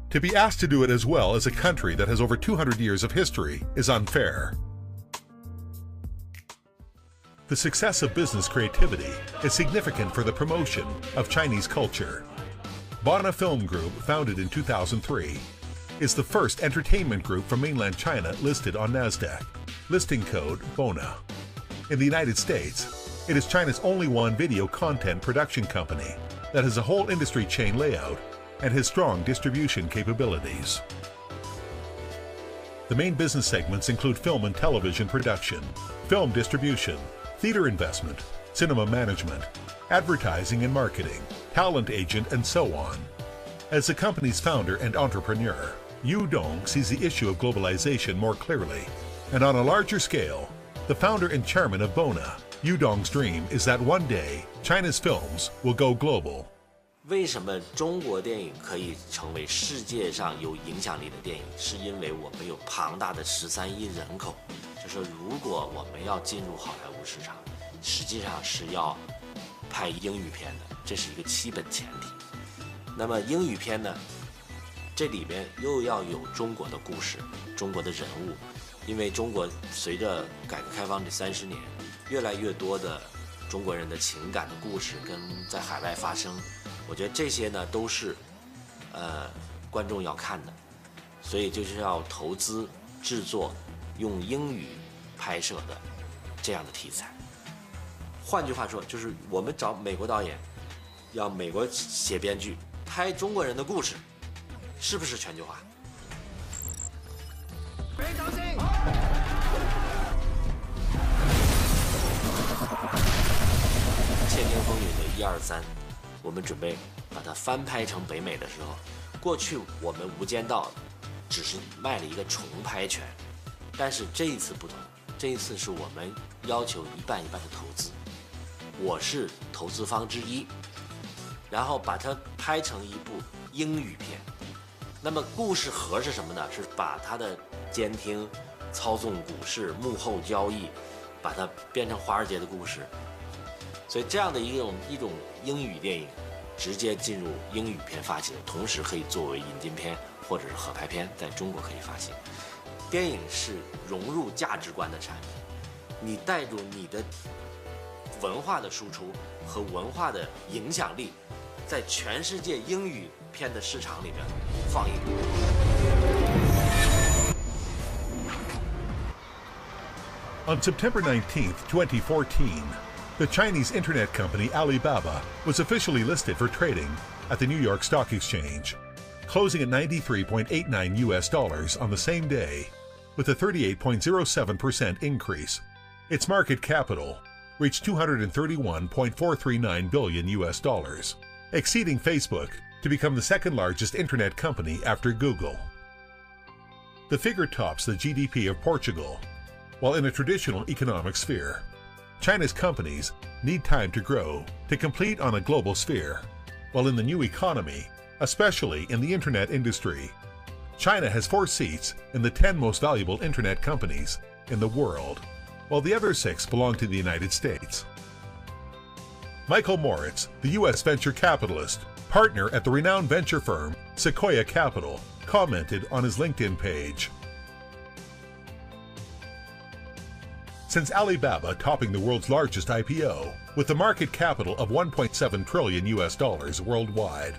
To be asked to do it as well as a country that has over 200 years of history is unfair. The success of business creativity is significant for the promotion of Chinese culture. Bona Film Group, founded in 2003, is the first entertainment group from mainland China listed on NASDAQ, listing code BONA. In the United States, it is China's only one video content production company that has a whole industry chain layout and has strong distribution capabilities. The main business segments include film and television production, film distribution, theater investment, cinema management, advertising and marketing, talent agent, and so on. As the company's founder and entrepreneur, Yu Dong sees the issue of globalization more clearly, and on a larger scale, the founder and chairman of Bona, Yu Dong's dream is that one day China's films will go global.
为什么中国电影可以成为世界上有影响力的电影？是因为我们有庞大的13亿人口。就是如果我们要进入好莱坞市场，实际上是要拍英语片的，这是一个基本前提。那么英语片呢，这里面又要有中国的故事、中国的人物，因为中国随着改革开放这30年，越来越多的中国人的情感的故事跟在海外发生。我觉得这些呢都是观众要看的，所以就是要投资制作用英语拍摄的这样的题材。换句话说，就是我们找美国导演，要美国写编剧拍中国人的故事，是不是全球化？非常性。《窃听风云》的1、2、3。我们准备把它翻拍成北美的时候，过去我们《无间道》只是卖了一个重拍权，但是这一次不同，这一次是我们要求一半一半的投资，我是投资方之一，然后把它拍成一部英语片。那么故事核是什么呢？是把它的监听、操纵股市、幕后交易，把它变成华尔街的故事。所以这样的一种英语电影，直接进入英语片发行，同时可以作为引进片或者是合拍片，在中国可以发行。电影是融入价值观的产品，你带入你的文化的输出和文化的影响力，在全世界英语片的市场里面放映。
On September 19th, 2014, the Chinese internet company Alibaba was officially listed for trading at the New York Stock Exchange, closing at $93.89 on the same day, with a 38.07% increase. Its market capital reached $231.439 billion, exceeding Facebook to become the second largest internet company after Google. The figure tops the GDP of Portugal, while in a traditional economic sphere, China's companies need time to grow to compete on a global sphere, while in the new economy, especially in the internet industry, China has 4 seats in the 10 most valuable internet companies in the world, while the other 6 belong to the United States. Michael Moritz, the U.S. venture capitalist, partner at the renowned venture firm Sequoia Capital, commented on his LinkedIn page. Since Alibaba topping the world's largest IPO with a market capital of $1.7 trillion worldwide,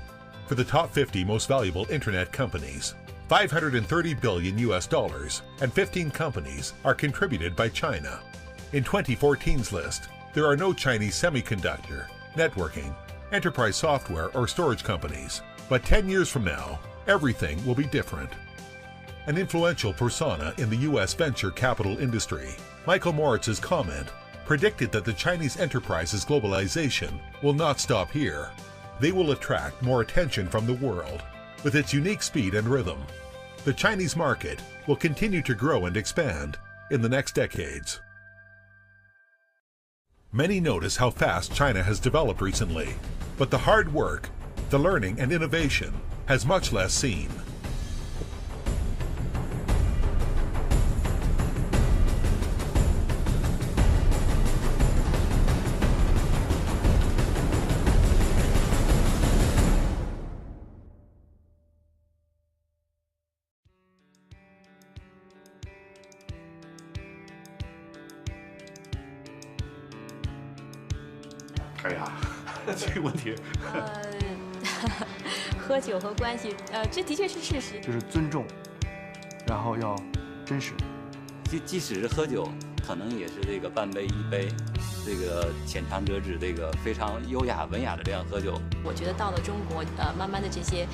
for the top 50 most valuable internet companies, $530 billion and 15 companies are contributed by China. In 2014's list, there are no Chinese semiconductor, networking, enterprise software, or storage companies. But 10 years from now, everything will be different. an influential persona in the U.S. venture capital industry. Michael Moritz's comment predicted that the Chinese enterprise's globalization will not stop here. They will attract more attention from the world. With its unique speed and rhythm, the Chinese market will continue to grow and expand in the next decades. Many notice how fast China has developed recently, but the hard work, the learning and innovation has much less seen.
哎呀，这个问题，
喝酒和关系，这的确是事实。
就是尊重，然后要真实。
即使是喝酒，可能也是这个半杯一杯，这个浅尝辄止，这个非常优雅文雅的这样喝酒。
我觉得到了中国，慢慢的这些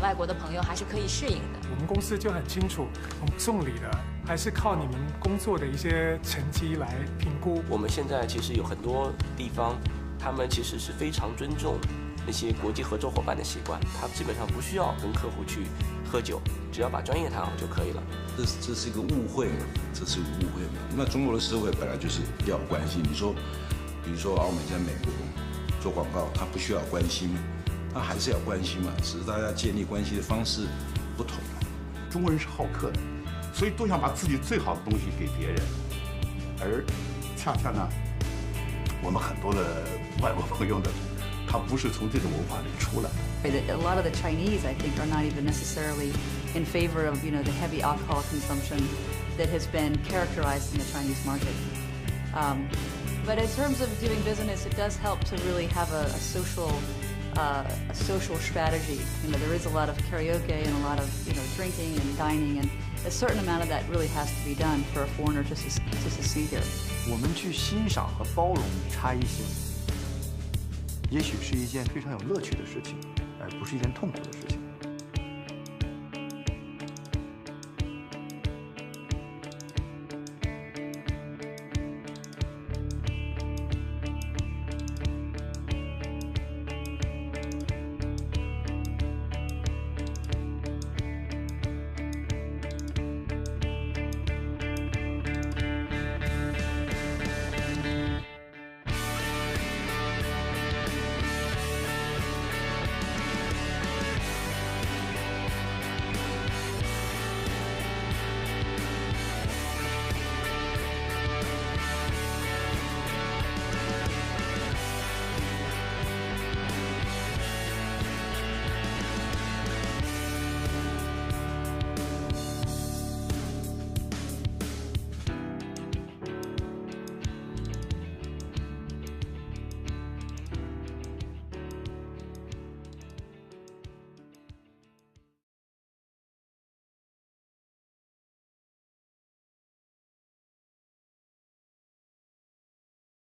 外国的朋友还是可以适应的。
我们公司就很清楚，我们送礼的还是靠你们工作的一些成绩来评估。
我们现在其实有很多地方，他们其实是非常尊重那些国际合作伙伴的习惯，他基本上不需要跟客户去喝酒，只要把专业谈好就可以了。
这是一个误会嘛？这是一个误会嘛？那中国的社会本来就是要关心。你说，比如说奥美在美国做广告，他不需要关心，他还是要关心嘛，只是大家建立关系的方式不同。
中国人是好客的，所以都想把自己最好的东西给别人，而恰恰呢，我们很多的外国朋友呢，他不是从这种文化里出来的。
A lot of the Chinese, I think, are not even necessarily in favor of, the heavy alcohol consumption that has been characterized in the Chinese market. But in terms of doing business, it does help to really have a social strategy. There is a lot of karaoke and a lot of, drinking and dining, and a certain amount of that really has to be done for a foreigner to succeed here.
我们去欣赏和包容差异性，也许是一件非常有乐趣的事情，而不是一件痛苦的事情。